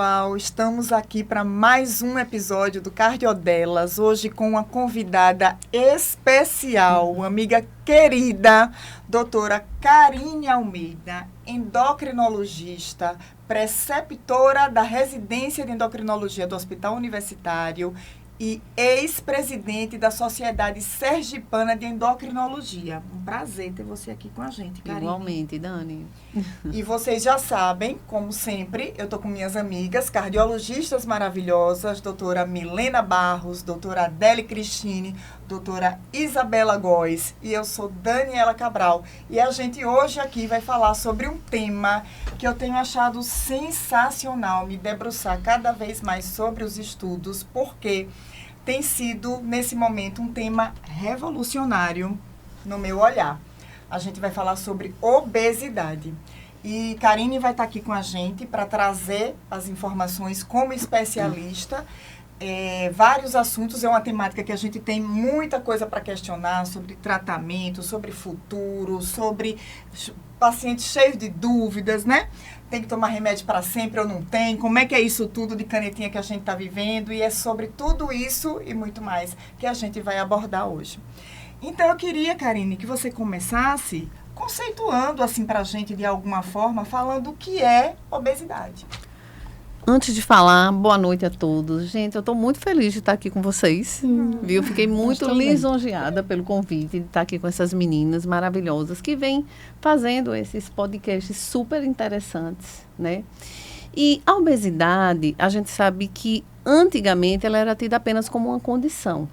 Pessoal, estamos aqui para mais um episódio do Cardiodelas, hoje com uma convidada especial, uma amiga querida, doutora Karine Almeida, endocrinologista, preceptora da residência de endocrinologia do Hospital Universitário e ex-presidente da Sociedade Sergipana de Endocrinologia. Um prazer ter você aqui com a gente, Karine. Igualmente, Dani. E vocês já sabem, como sempre, eu estou com minhas amigas, cardiologistas maravilhosas, doutora Milena Barros, doutora Adele Cristine, doutora Isabela Góes, e eu sou Daniela Cabral. E a gente hoje aqui vai falar sobre um tema que eu tenho achado sensacional, me debruçar cada vez mais sobre os estudos, porque tem sido, nesse momento, um tema revolucionário no meu olhar. A gente vai falar sobre obesidade. E Karine vai estar aqui com a gente para trazer as informações como especialista. Vários assuntos, é uma temática que a gente tem muita coisa para questionar sobre tratamento, sobre futuro, sobre pacientes cheios de dúvidas, né? Tem que tomar remédio para sempre ou não tem? Como é que é isso tudo de canetinha que a gente está vivendo? E é sobre tudo isso e muito mais que a gente vai abordar hoje. Então, eu queria, Karine, que você começasse conceituando, assim, para a gente, de alguma forma, falando o que é obesidade. Antes de falar, boa noite a todos. Gente, eu estou muito feliz de estar aqui com vocês, viu? Fiquei muito lisonjeada pelo convite de estar aqui com essas meninas maravilhosas que vêm fazendo esses podcasts super interessantes, né? E a obesidade, a gente sabe que antigamente ela era tida apenas como uma condição.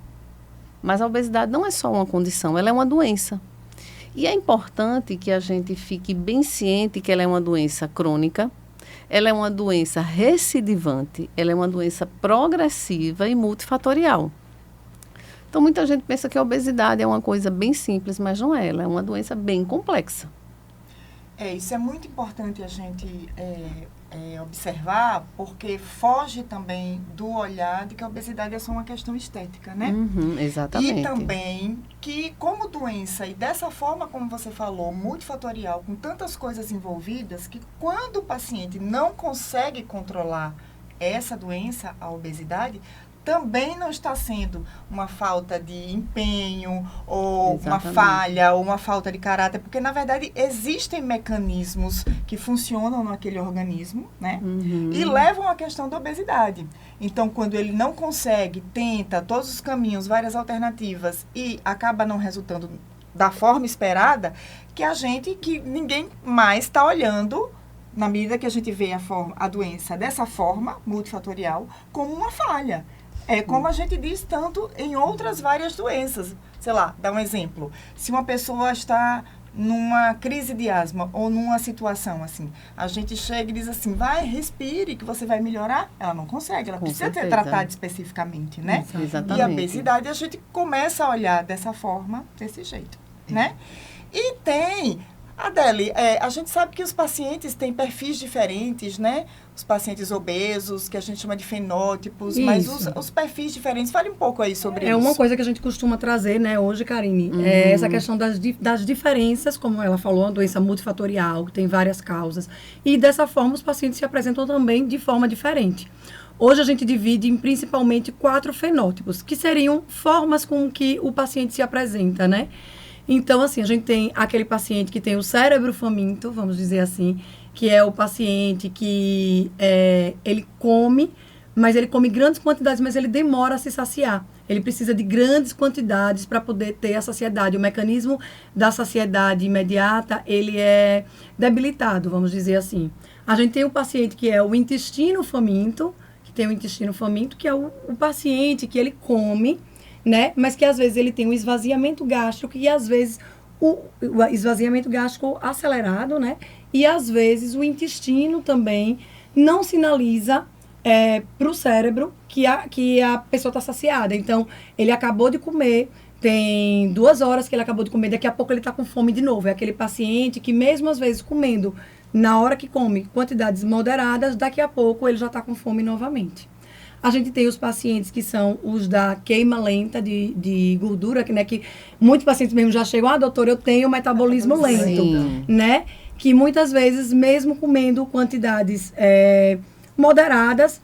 Mas a obesidade não é só uma condição, ela é uma doença. E é importante que a gente fique bem ciente que ela é uma doença crônica, ela é uma doença recidivante, ela é uma doença progressiva e multifatorial. Então, muita gente pensa que a obesidade é uma coisa bem simples, mas não é. Ela é uma doença bem complexa. Isso é muito importante a gente observar, porque foge também do olhar de que a obesidade é só uma questão estética, né? Exatamente. E também que, como doença, e dessa forma como você falou, multifatorial, com tantas coisas envolvidas, que quando o paciente não consegue controlar essa doença, a obesidade, também não está sendo uma falta de empenho, ou uma falha, ou uma falta de caráter, porque, na verdade, existem mecanismos que funcionam naquele organismo, né? E levam à questão da obesidade. Então, quando ele não consegue, tenta todos os caminhos, várias alternativas, e acaba não resultando da forma esperada, que ninguém mais está olhando, na medida que a gente vê a doença dessa forma, multifatorial, como uma falha. É como a gente diz tanto em outras várias doenças. Sei lá, dá um exemplo. Se uma pessoa está numa crise de asma ou numa situação assim, a gente chega e diz assim, vai, respire, que você vai melhorar. Ela não consegue, ela precisa ser tratada especificamente, né? Exatamente. E a obesidade, a gente começa a olhar dessa forma, desse jeito, né? E tem... Adele, a gente sabe que os pacientes têm perfis diferentes, né? Os pacientes obesos, que a gente chama de fenótipos, isso. Mas os perfis diferentes. Fale um pouco aí sobre isso. É uma coisa que a gente costuma trazer, né, hoje, Karine, é essa questão das diferenças, como ela falou, uma doença multifatorial, que tem várias causas. E dessa forma, os pacientes se apresentam também de forma diferente. Hoje a gente divide em principalmente 4 fenótipos, que seriam formas com que o paciente se apresenta, né? Então, assim, a gente tem aquele paciente que tem o cérebro faminto, vamos dizer assim, que é o paciente que ele come, mas ele come grandes quantidades, mas ele demora a se saciar. Ele precisa de grandes quantidades para poder ter a saciedade. O mecanismo da saciedade imediata, ele é debilitado, vamos dizer assim. A gente tem o paciente que é o intestino faminto, que é o paciente que ele come, né? Mas que às vezes ele tem um esvaziamento gástrico e às vezes o esvaziamento gástrico acelerado, né? E às vezes o intestino também não sinaliza para o cérebro que a pessoa está saciada. Então, ele acabou de comer, tem 2 horas que ele acabou de comer, daqui a pouco ele está com fome de novo. É aquele paciente que mesmo às vezes comendo na hora que come quantidades moderadas, daqui a pouco ele já está com fome novamente. A gente tem os pacientes que são os da queima lenta de gordura, né, que muitos pacientes mesmo já chegam, doutor, eu tenho metabolismo lento, né? Que muitas vezes, mesmo comendo quantidades moderadas.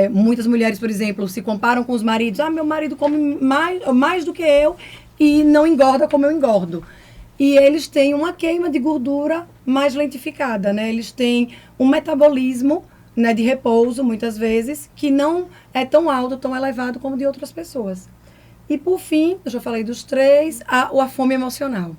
Muitas mulheres, por exemplo, se comparam com os maridos. Meu marido come mais do que eu e não engorda como eu engordo. E eles têm uma queima de gordura mais lentificada, né? Eles têm um metabolismo, né, de repouso, muitas vezes, que não é tão alto, tão elevado como de outras pessoas. E, por fim, eu já falei dos 3, a fome emocional,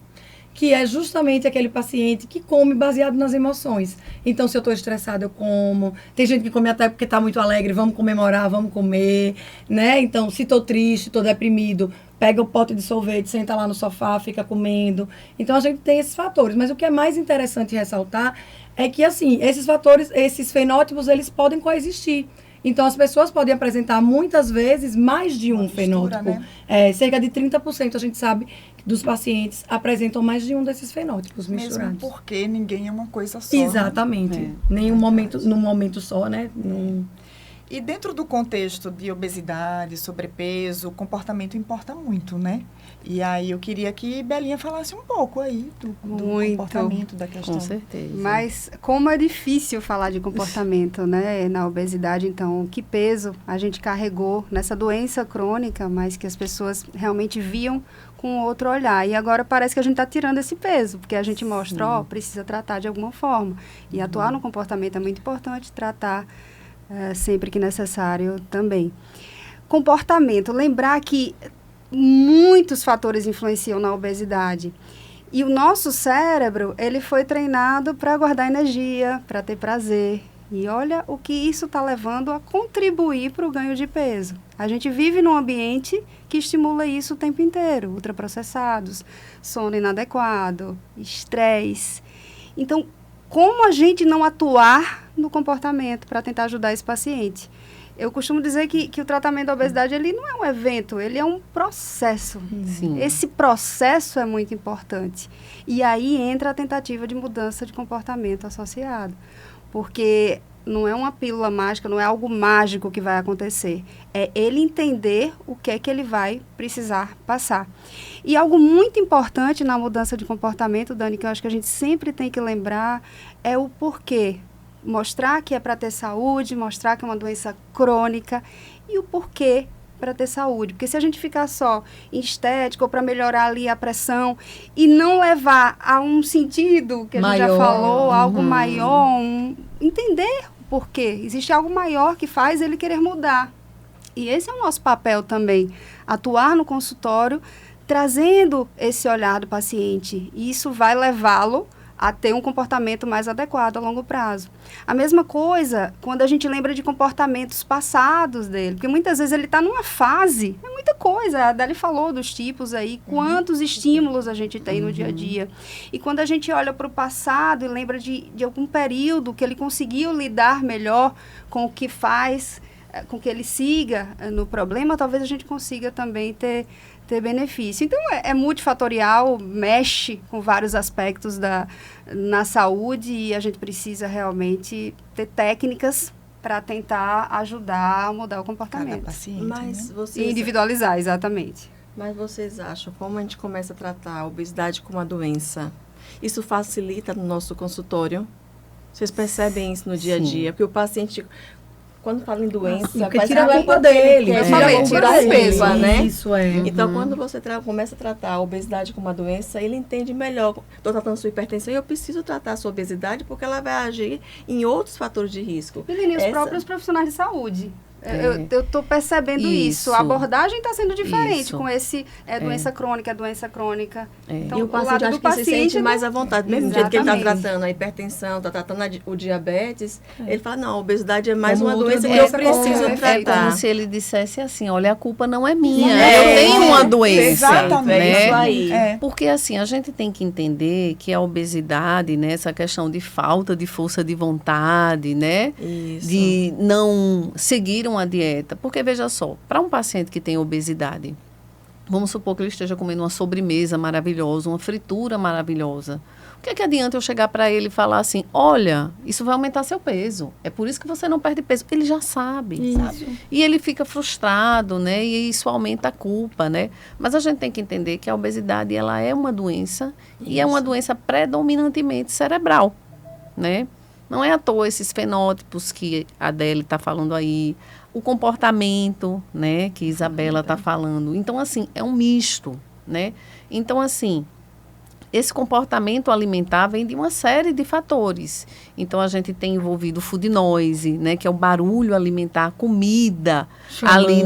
que é justamente aquele paciente que come baseado nas emoções. Então, se eu estou estressada, eu como. Tem gente que come até porque está muito alegre, vamos comemorar, vamos comer, né? Então, se estou triste, estou deprimido, pega o pote de sorvete, senta lá no sofá, fica comendo. Então, a gente tem esses fatores. Mas o que é mais interessante ressaltar é que, assim, esses fatores, esses fenótipos, eles podem coexistir. Então, as pessoas podem apresentar, muitas vezes, mais de um fenótipo. Né? Cerca de 30% a gente sabe dos pacientes apresentam mais de um desses fenótipos misturados. Mesmo porque ninguém é uma coisa só. Exatamente. Né? Nenhum momento, num momento só, né? E dentro do contexto de obesidade, sobrepeso, o comportamento importa muito, né? E aí eu queria que Belinha falasse um pouco aí do comportamento, da questão. Com certeza. Mas como é difícil falar de comportamento, né, na obesidade, então, que peso a gente carregou nessa doença crônica, mas que as pessoas realmente viam com outro olhar. E agora parece que a gente está tirando esse peso, porque a gente mostra, precisa tratar de alguma forma. E atuar no comportamento é muito importante, tratar sempre que necessário também. Comportamento, lembrar que muitos fatores influenciam na obesidade. E o nosso cérebro, ele foi treinado para guardar energia, para ter prazer. E olha o que isso está levando a contribuir para o ganho de peso. A gente vive num ambiente que estimula isso o tempo inteiro. Ultraprocessados, sono inadequado, estresse. Então, como a gente não atuar no comportamento para tentar ajudar esse paciente? Eu costumo dizer que o tratamento da obesidade, ele não é um evento, ele é um processo. Sim. Esse processo é muito importante. E aí entra a tentativa de mudança de comportamento associado. Porque não é uma pílula mágica, não é algo mágico que vai acontecer. É ele entender o que é que ele vai precisar passar. E algo muito importante na mudança de comportamento, Dani, que eu acho que a gente sempre tem que lembrar, é o porquê. Mostrar que é para ter saúde, mostrar que é uma doença crônica e o porquê para ter saúde. Porque se a gente ficar só em estética ou para melhorar ali a pressão e não levar a um sentido que a gente já falou, algo maior, entender o porquê. Existe algo maior que faz ele querer mudar. E esse é o nosso papel também, atuar no consultório, trazendo esse olhar do paciente. E isso vai levá-lo a ter um comportamento mais adequado a longo prazo. A mesma coisa quando a gente lembra de comportamentos passados dele, porque muitas vezes ele está numa fase, é muita coisa, a Adele falou dos tipos aí, quantos estímulos a gente tem no dia a dia. E quando a gente olha para o passado e lembra de algum período que ele conseguiu lidar melhor com o que faz, com que ele siga no problema, talvez a gente consiga também ter benefício. Então, é multifatorial, mexe com vários aspectos na saúde e a gente precisa realmente ter técnicas para tentar ajudar a mudar o comportamento. Cada paciente, Mas né? vocês, Individualizar, exatamente. mas vocês acham, como a gente começa a tratar a obesidade como uma doença, isso facilita no nosso consultório? Vocês percebem isso no dia a dia? Porque o paciente, quando fala em doença, porque parece tira que a culpa dele. Eu falei, tira o peso, né? Isso é. Então, quando você começa a tratar a obesidade como uma doença, ele entende melhor. Estou tratando sua hipertensão e eu preciso tratar a sua obesidade porque ela vai agir em outros fatores de risco. E os próprios profissionais de saúde. Eu estou percebendo isso. A abordagem está sendo diferente com esse doença crônica. Então, E o paciente acha que se sente mais à vontade. Mesmo do jeito que ele está tratando a hipertensão, está tratando o diabetes, ele fala, não, a obesidade é mais uma doença que eu preciso tratar. É como se ele dissesse assim, olha, a culpa não é minha, É, eu tenho uma doença. Exatamente. Né? Isso aí. Porque assim, a gente tem que entender que a obesidade, né, essa questão de falta de força de vontade, né, Isso. de não seguir uma dieta. Porque, veja só, para um paciente que tem obesidade, vamos supor que ele esteja comendo uma sobremesa maravilhosa, uma fritura maravilhosa. O que é que adianta eu chegar para ele e falar assim, olha, isso vai aumentar seu peso, é por isso que você não perde peso. Ele já sabe, sabe? E ele fica frustrado, né? E isso aumenta a culpa, né? Mas a gente tem que entender que a obesidade, ela é uma doença e é uma doença predominantemente cerebral, né? Não é à toa esses fenótipos que a Adele está falando aí, o comportamento, né, que Isabela está falando. Então, assim, é um misto, né? Então, assim, esse comportamento alimentar vem de uma série de fatores. Então, a gente tem envolvido o food noise, né, que é o barulho alimentar, a comida ali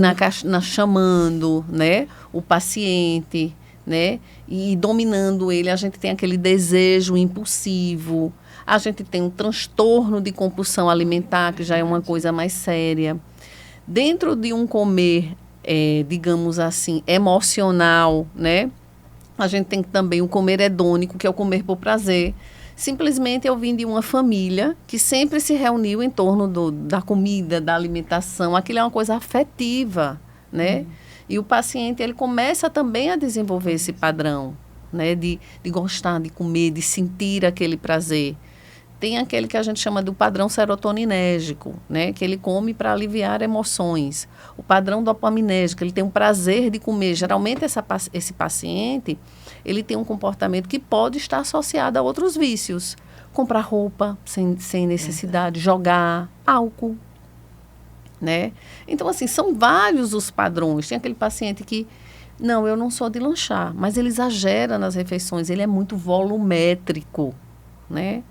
chamando, né, o paciente, né, e dominando ele. A gente tem aquele desejo impulsivo, a gente tem um transtorno de compulsão alimentar, que já é uma coisa mais séria. Dentro de um comer, digamos assim, emocional, né, a gente tem também o comer hedônico, que é o comer por prazer. Simplesmente eu vim de uma família que sempre se reuniu em torno da comida, da alimentação. Aquilo é uma coisa afetiva, né? E o paciente, ele começa também a desenvolver esse padrão, né? De gostar de comer, de sentir aquele prazer. Tem aquele que a gente chama do padrão serotoninérgico, né? Que ele come para aliviar emoções. O padrão dopaminérgico, ele tem um prazer de comer. Geralmente, esse paciente, ele tem um comportamento que pode estar associado a outros vícios. Comprar roupa sem necessidade, jogar, álcool, né? Então, assim, são vários os padrões. Tem aquele paciente que, não, eu não sou de lanchar, mas ele exagera nas refeições, ele é muito volumétrico, né?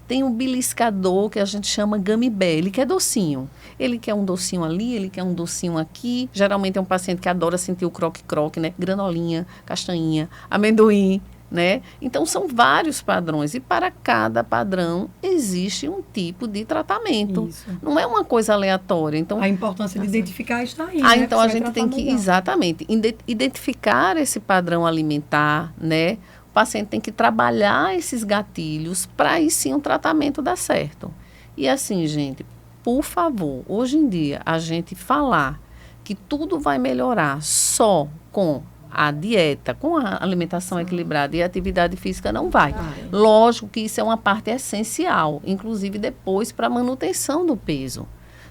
Tem um beliscador que a gente chama gummy bear, ele quer docinho. Ele quer um docinho ali, ele quer um docinho aqui. Geralmente é um paciente que adora sentir o croque-croque, né? Granolinha, castanhinha, amendoim, né? Então, são vários padrões. E para cada padrão, existe um tipo de tratamento. Isso. Não é uma coisa aleatória. Então, A importância de identificar está aí, né? então a Você vai gente tem tratar que, melhor. exatamente, identificar esse padrão alimentar, né? O paciente tem que trabalhar esses gatilhos para aí sim o tratamento dar certo. E assim, gente, por favor, hoje em dia, a gente falar que tudo vai melhorar só com a dieta, com a alimentação equilibrada e a atividade física, não vai. Lógico que isso é uma parte essencial, inclusive depois para a manutenção do peso.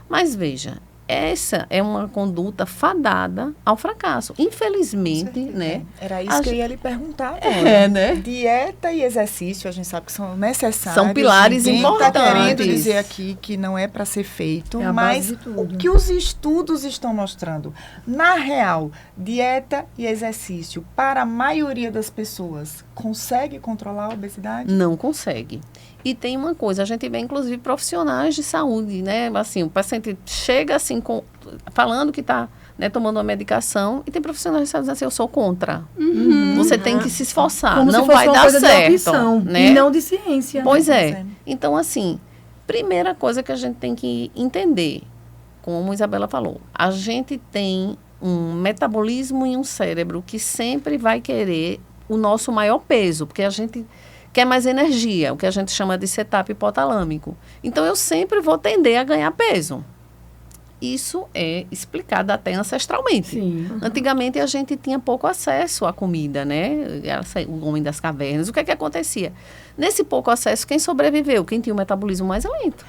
Mas veja, essa é uma conduta fadada ao fracasso. Infelizmente, né? Era isso que eu ia lhe perguntar agora. Né? Dieta e exercício, a gente sabe que são necessários. São pilares Ninguém importantes. Está querendo dizer aqui que não é para ser feito, É a mas base de tudo. o que os estudos estão mostrando? Na real, dieta e exercício, para a maioria das pessoas, consegue controlar a obesidade? Não consegue. E tem uma coisa, a gente vê inclusive profissionais de saúde, né? Assim, o paciente chega assim, falando que está, né, tomando uma medicação, e tem profissionais de saúde dizendo assim, eu sou contra. Você tem que se esforçar, Como não se fosse vai uma dar coisa de certo. opção, Né? e não de ciência. Pois Pois é. é. Então, assim, primeira coisa que a gente tem que entender, como a Isabela falou, a gente tem um metabolismo e um cérebro que sempre vai querer o nosso maior peso, porque a gente quer mais energia, o que a gente chama de setup hipotalâmico. Então, eu sempre vou tender a ganhar peso. Isso é explicado até ancestralmente. Sim. Antigamente, a gente tinha pouco acesso à comida, né? O homem das cavernas. O que é que acontecia? Nesse pouco acesso, quem sobreviveu? Quem tinha o metabolismo mais lento.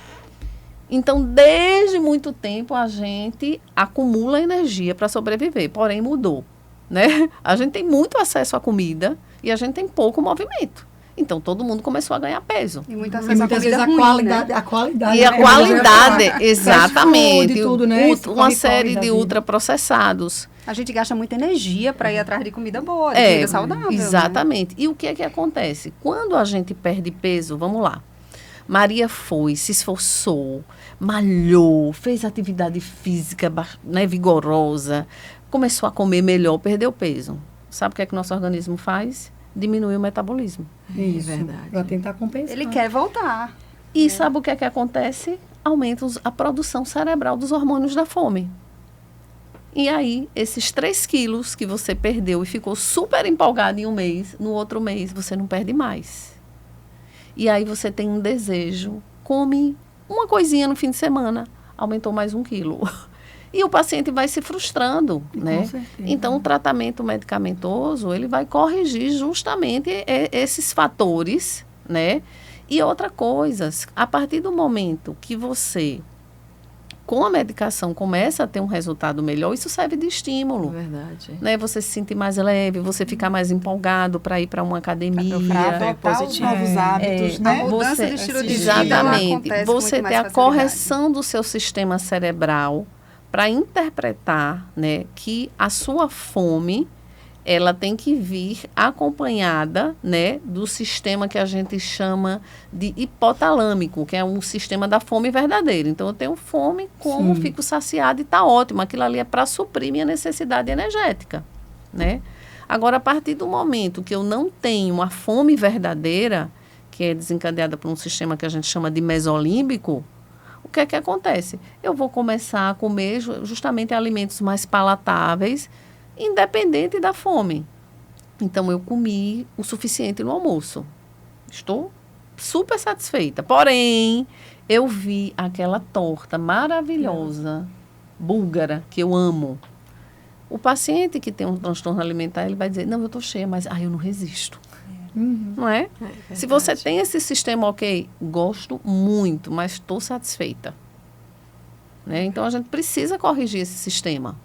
Então, desde muito tempo, a gente acumula energia para sobreviver. Porém, mudou, né? A gente tem muito acesso à comida e a gente tem pouco movimento. Então, todo mundo começou a ganhar peso. E muitas E vezes muitas vezes a ruim, qualidade, né? a qualidade. E a né? qualidade, Fast exatamente. food, tudo, né? Esse Uma corre-corre série da de vida. ultraprocessados. A gente gasta muita energia para ir atrás de comida boa, de comida saudável. Exatamente. E o que é que acontece? Quando a gente perde peso, vamos lá. Maria foi, se esforçou, malhou, fez atividade física, né, vigorosa, começou a comer melhor, perdeu peso. Sabe o que é que o nosso organismo faz? Diminui o metabolismo. Isso, verdade. para tentar compensar. Ele quer voltar. E sabe o que é que acontece? Aumenta a produção cerebral dos hormônios da fome. E aí, esses 3 quilos que você perdeu e ficou super empolgado em um mês, no outro mês você não perde mais. E aí você tem um desejo, come uma coisinha no fim de semana, aumentou mais 1 quilo. E o paciente vai se frustrando, né? Com certeza. Então, o tratamento medicamentoso, ele vai corrigir justamente esses fatores, né? E outra coisa, a partir do momento que você com a medicação começa a ter um resultado melhor, isso serve de estímulo. Verdade. Né? Você se sentir mais leve, você ficar mais empolgado para ir para uma academia. Para adotar os novos hábitos, né? A mudança de estilo de vida exatamente. acontece Você com muito ter mais a correção do seu sistema cerebral para interpretar, né, que a sua fome ela tem que vir acompanhada, né, do sistema que a gente chama de hipotalâmico, que é um sistema da fome verdadeira. Então, eu tenho fome, como fico saciada e está ótimo. Aquilo ali é para suprir minha necessidade energética, né? Agora, a partir do momento que eu não tenho a fome verdadeira, que é desencadeada por um sistema que a gente chama de mesolímbico, o que é que acontece? Eu vou começar a comer justamente alimentos mais palatáveis, independente da fome. Então, eu comi o suficiente no almoço. Estou super satisfeita. Porém, eu vi aquela torta maravilhosa, búlgara, que eu amo. O paciente que tem um transtorno alimentar, ele vai dizer, não, eu estou cheia, mas eu não resisto. Não é? Se você tem esse sistema, ok, gosto muito, mas estou satisfeita. Né? Então, a gente precisa corrigir esse sistema.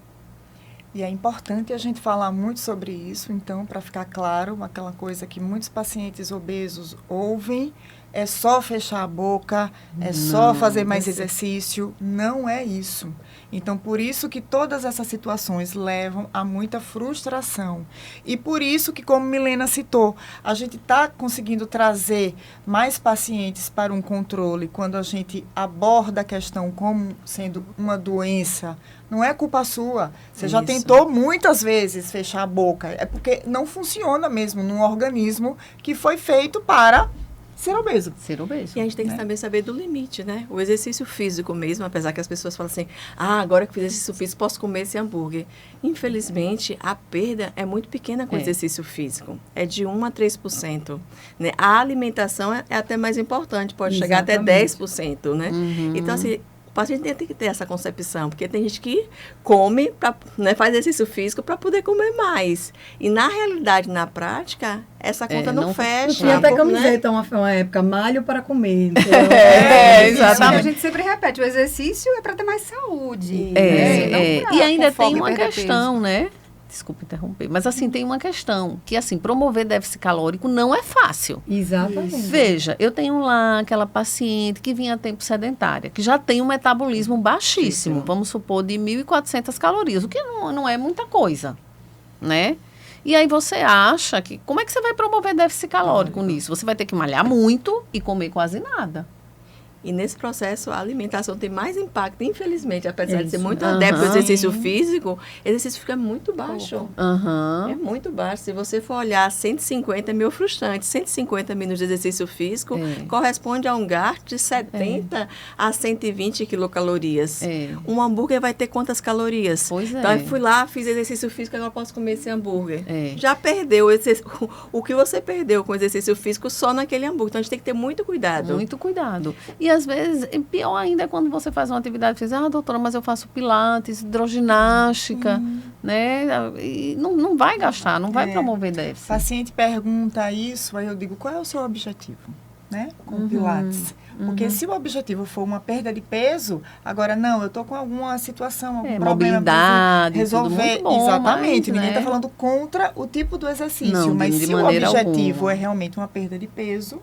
E é importante a gente falar muito sobre isso, então, para ficar claro, aquela coisa que muitos pacientes obesos ouvem, é só fechar a boca, é só fazer mais exercício. Não é isso. Então, por isso que todas essas situações levam a muita frustração. E por isso que, como Milena citou, a gente está conseguindo trazer mais pacientes para um controle quando a gente aborda a questão como sendo uma doença. Não é culpa sua. Você já tentou muitas vezes fechar a boca. É porque não funciona mesmo num organismo que foi feito para ser obeso. Ser obeso. E a gente tem que saber do limite, né? O exercício físico mesmo, apesar que as pessoas falam assim, agora que fiz exercício físico, posso comer esse hambúrguer. Infelizmente, a perda é muito pequena com exercício físico. É de 1 a 3%. Né? A alimentação é até mais importante, pode chegar até 10%, né? Então, assim, o paciente tem que ter essa concepção, porque tem gente que come, faz exercício físico para poder comer mais. E na realidade, na prática, essa conta não fecha. Tinha até camiseta uma época, malho para comer. Então, exatamente. A gente sempre repete, o exercício é para ter mais saúde. E ainda tem uma questão, né? Desculpa interromper, mas assim, tem uma questão, que assim, promover déficit calórico não é fácil. Exatamente. Veja, eu tenho lá aquela paciente que vinha a tempo sedentária, que já tem um metabolismo baixíssimo, vamos supor, de 1.400 calorias, o que não é muita coisa, né? E aí você acha que, como é que você vai promover déficit calórico nisso? Você vai ter que malhar muito e comer quase nada. E nesse processo, a alimentação tem mais impacto, infelizmente, apesar de ser muito adepto ao exercício físico, o exercício fica muito baixo. É muito baixo. Se você for olhar, 150 é meio frustrante. 150 minutos de exercício físico corresponde a um gasto de 70 a 120 quilocalorias. Um hambúrguer vai ter quantas calorias? Então, eu fui lá, fiz exercício físico, agora posso comer esse hambúrguer. Já perdeu o que você perdeu com o exercício físico só naquele hambúrguer. Então, a gente tem que ter muito cuidado. Muito cuidado. E às vezes, pior ainda é quando você faz uma atividade física, doutora, mas eu faço pilates, hidroginástica, né? E não vai gastar, não vai promover déficit. O paciente pergunta isso, aí eu digo, qual é o seu objetivo, né? Com o pilates. Porque se o objetivo for uma perda de peso, agora não, eu estou com alguma situação, algum problema, mobilidade, resolver. Tudo muito bom, exatamente, mas, ninguém está falando contra o tipo do exercício, não, mas de se o objetivo alguma. é realmente uma perda de peso,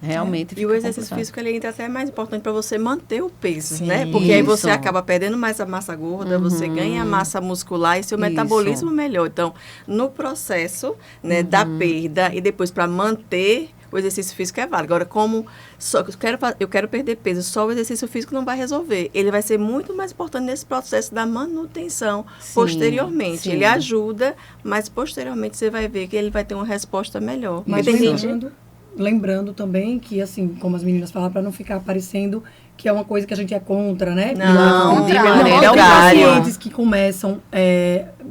realmente E o exercício físico, ele entra até mais importante para você manter o peso, Sim, né? Porque aí você isso. acaba perdendo mais a massa gorda, você ganha massa muscular e seu metabolismo melhor. Então, no processo, né, da perda e depois para manter o exercício físico é válido. Agora, como eu quero perder peso, só o exercício físico não vai resolver. Ele vai ser muito mais importante nesse processo da manutenção posteriormente. Sim. Ele ajuda, mas posteriormente você vai ver que ele vai ter uma resposta melhor. Mas Porque tem gente... lembrando também que, assim, como as meninas falaram, para não ficar parecendo que é uma coisa que a gente é contra, né? Não, de Tem maneira pacientes que começam,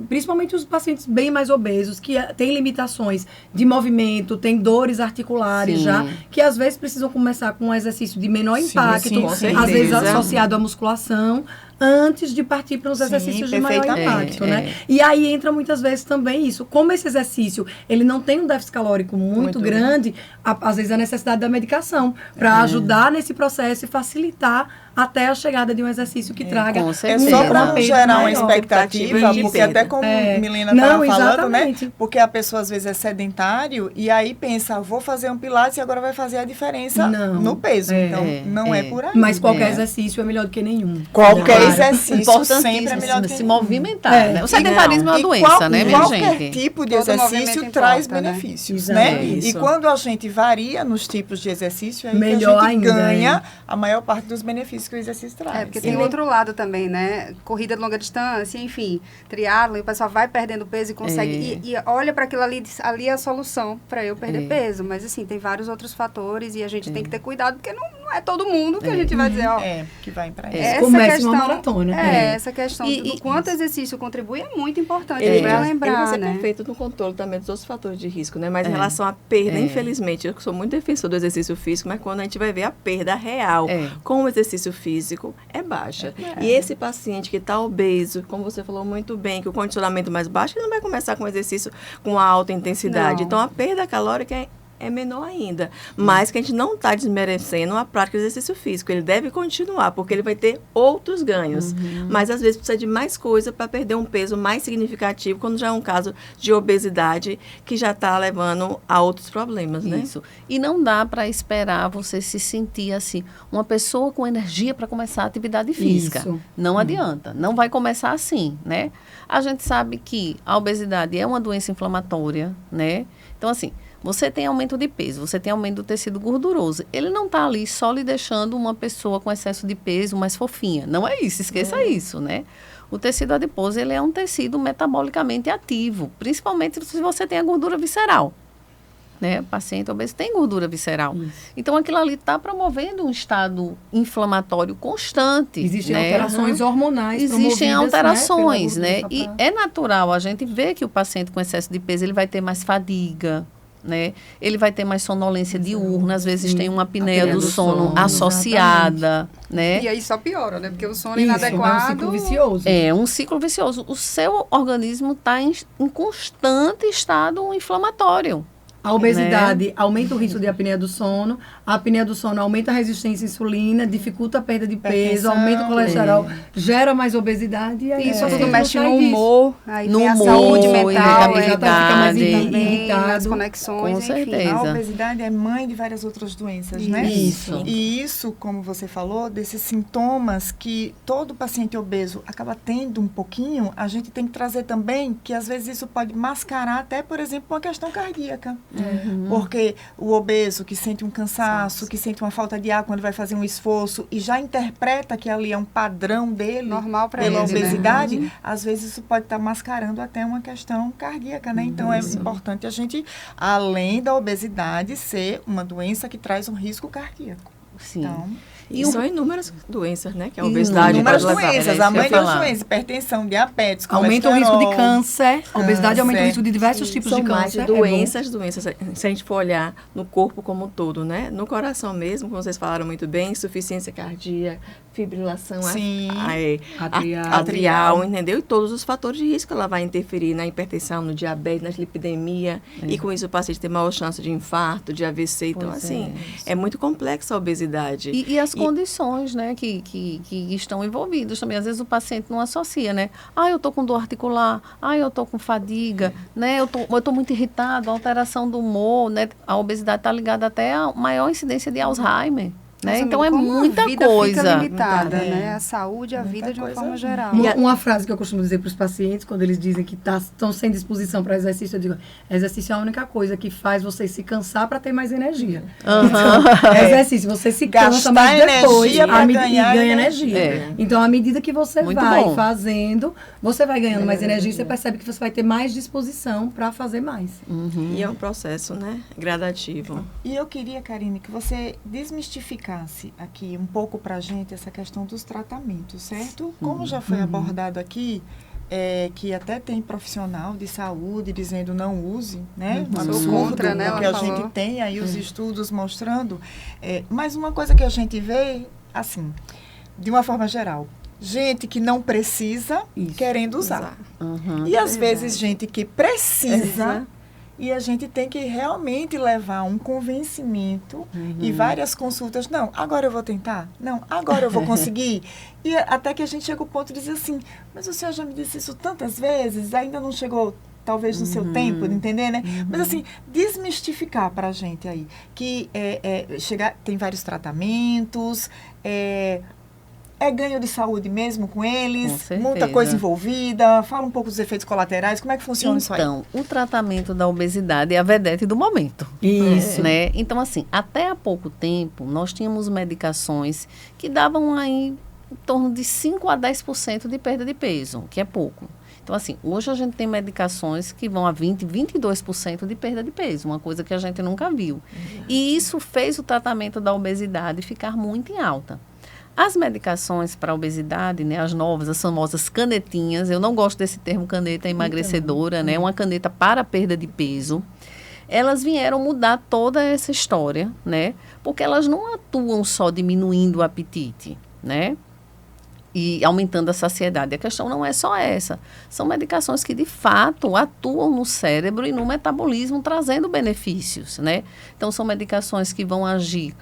principalmente os pacientes bem mais obesos, que têm limitações de movimento, têm dores articulares já, que às vezes precisam começar com um exercício de menor impacto, às vezes associado à musculação, antes de partir para os exercícios de maior impacto, né? E aí entra muitas vezes também isso. Como esse exercício, ele não tem um déficit calórico muito grande, às vezes a necessidade da medicação para ajudar nesse processo e facilitar até a chegada de um exercício que traga com É certeza. só para não peso gerar uma maior. expectativa, de porque perda. até como Milena Não, estava falando, né? exatamente. Porque a pessoa às vezes é sedentário e aí pensa, vou fazer um pilates e agora vai fazer a diferença Não. no peso. Então, não é por aí. Mas qualquer É. exercício é melhor do que nenhum. Qualquer Claro. exercício Importantíssimo sempre é melhor do que se nenhum. movimentar, É. né? O sedentarismo é uma E doença, né, minha qualquer gente? tipo de Todo exercício movimento traz importa, né? benefícios, Exato. né? E Isso. quando a gente varia nos tipos de exercício, é aí Melhor que a gente ainda, ganha a maior parte dos benefícios que o exercício traz. Porque tem outro lado também, né? Corrida de longa distância, enfim, triatlo, e o pessoal vai perdendo peso e consegue. E olha para aquilo ali é a solução para eu perder peso. Mas, assim, tem vários outros fatores e a gente tem que ter cuidado, porque não é todo mundo que a gente vai dizer, ó. Que vai para isso. Essa Comece questão, uma maratona. essa questão do quanto exercício contribui é muito importante Ele para vai lembrar, ser né? perfeito no controle também dos outros fatores de risco, né? Mas em relação à perda, infelizmente, eu sou muito defensor do exercício físico, mas quando a gente vai ver a perda real com o exercício físico, é baixa. E esse paciente que está obeso, como você falou muito bem, que o condicionamento mais baixo, ele não vai começar com exercício com alta intensidade. Não. Então, a perda calórica é menor ainda. Mas que a gente não está desmerecendo a prática do exercício físico. Ele deve continuar, porque ele vai ter outros ganhos. Mas, às vezes, precisa de mais coisa para perder um peso mais significativo, quando já é um caso de obesidade que já está levando a outros problemas, né? Isso. E não dá para esperar você se sentir assim, uma pessoa com energia para começar a atividade física. Isso. Não adianta. Não vai começar assim, né? A gente sabe que a obesidade é uma doença inflamatória, né? Então, assim, você tem aumento de peso, você tem aumento do tecido gorduroso. Ele não está ali só lhe deixando uma pessoa com excesso de peso mais fofinha. Não é isso, esqueça isso, né? O tecido adiposo, ele é um tecido metabolicamente ativo, principalmente se você tem a gordura visceral. Né? O paciente obeso tem gordura visceral. Então, aquilo ali está promovendo um estado inflamatório constante. Existem né? alterações hormonais Existem promovidas, alterações, né? né? pela E gordura é natural a gente ver que o paciente com excesso de peso, ele vai ter mais fadiga, né? Ele vai ter mais sonolência diurna, às vezes tem uma apneia do sono associada, né? E aí só piora, né? Porque o sono Isso, inadequado... é um ciclo vicioso. É um ciclo vicioso. O seu organismo está em constante estado inflamatório. A obesidade aumenta o risco de apneia do sono. A apneia do sono aumenta a resistência à insulina, dificulta a perda de peso, aumenta o colesterol, gera mais obesidade. E aí Isso você tudo não mexe sai no disso. humor, aí No tem a humor, saúde mental, irritabilidade. Já tá, fica mais também, irritado. nas conexões, Com enfim. certeza. A obesidade é mãe de várias outras doenças, né? Isso. E isso, como você falou, desses sintomas que todo paciente obeso acaba tendo um pouquinho, a gente tem que trazer também que às vezes isso pode mascarar até, por exemplo, uma questão cardíaca. Porque o obeso que sente um cansaço, que sente uma falta de ar quando vai fazer um esforço e já interpreta que ali é um padrão dele, Normal pra pela ele, né? obesidade, às vezes isso pode estar mascarando até uma questão cardíaca, né? Então é importante a gente, além da obesidade, ser uma doença que traz um risco cardíaco. Sim. Então, E são inúmeras doenças, né? Que a obesidade inúmeras pode levar. doenças, É, a isso mãe que eu ia das falar. doenças, hipertensão, diabetes, Aumenta o risco de colesterol. câncer. A obesidade aumenta o risco de diversos tipos São de mais câncer. de doenças, se a gente for olhar no corpo como um todo, né? No coração mesmo, como vocês falaram muito bem, insuficiência cardíaca, fibrilação Sim. atrial, entendeu? E todos os fatores de risco ela vai interferir na hipertensão, no diabetes, na lipidemia, e com isso o paciente tem maior chance de infarto, de AVC. Então, Pois assim, é muito complexa a obesidade. E as condições, né, que estão envolvidas também. Às vezes o paciente não associa, né? Ah, eu tô com dor articular, eu tô com fadiga, né? Eu tô muito irritado, alteração do humor, né? A obesidade está ligada até a maior incidência de Alzheimer, né? Nossa, Então é como muita a vida coisa. fica limitada, Muita, né? A saúde, a vida de uma coisa forma geral. Uma frase que eu costumo dizer para os pacientes, quando eles dizem que estão sem disposição para exercício, eu digo, exercício é a única coisa que faz você se cansar para ter mais energia. Então, exercício, você se cansa, Gastar mas depois energia pra ganha ganhar energia. É. Então, à medida que você Muito vai bom. fazendo, você vai ganhando mais energia, você percebe que você vai ter mais disposição para fazer mais. E é um processo, né? Gradativo. E eu queria, Karine, que você desmistificasse aqui um pouco para a gente essa questão dos tratamentos, certo? Como já foi abordado aqui, que até tem profissional de saúde dizendo não use, né? Um Sou absurdo contra, né? o que Ela a gente falou. tem aí os estudos mostrando. Mas uma coisa que a gente vê, assim, de uma forma geral, gente que não precisa Isso. querendo usar. Uhum. E às vezes gente que precisa E a gente tem que realmente levar um convencimento e várias consultas. Não, agora eu vou tentar. Não, agora eu vou conseguir. E até que a gente chega ao ponto de dizer assim, mas o senhor já me disse isso tantas vezes, ainda não chegou talvez no seu tempo, de entender, né? Mas assim, desmistificar para a gente aí, que tem vários tratamentos, é ganho de saúde mesmo com eles, Com muita certeza. coisa envolvida. Fala um pouco dos efeitos colaterais, como é que funciona isso aí? Então, o tratamento da obesidade é a vedete do momento. Isso. Né? Então, assim, até há pouco tempo, nós tínhamos medicações que davam aí em torno de 5 a 10% de perda de peso, que é pouco. Então, assim, hoje a gente tem medicações que vão a 20, 22% de perda de peso, uma coisa que a gente nunca viu. E isso fez o tratamento da obesidade ficar muito em alta. As medicações para a obesidade, né, as novas, as famosas canetinhas, eu não gosto desse termo caneta emagrecedora, né, uma caneta para perda de peso, elas vieram mudar toda essa história, né, porque elas não atuam só diminuindo o apetite, né, e aumentando a saciedade. A questão não é só essa. São medicações que, de fato, atuam no cérebro e no metabolismo, trazendo benefícios, né. Então, são medicações que vão agir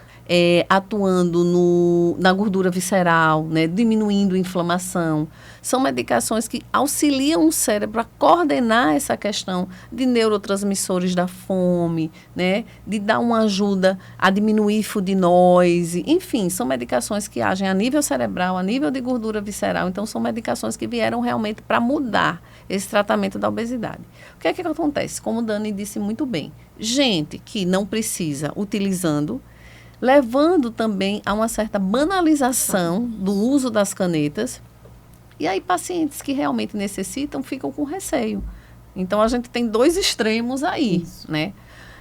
atuando na gordura visceral, né, diminuindo a inflamação. São medicações que auxiliam o cérebro a coordenar essa questão de neurotransmissores da fome, né, de dar uma ajuda a diminuir fudinose. Enfim, são medicações que agem a nível cerebral, a nível de gordura visceral. Então, são medicações que vieram realmente para mudar esse tratamento da obesidade. O que é que acontece? Como o Dani disse muito bem, gente que não precisa utilizando, levando também a uma certa banalização do uso das canetas. E aí, pacientes que realmente necessitam ficam com receio. Então, a gente tem dois extremos aí, né?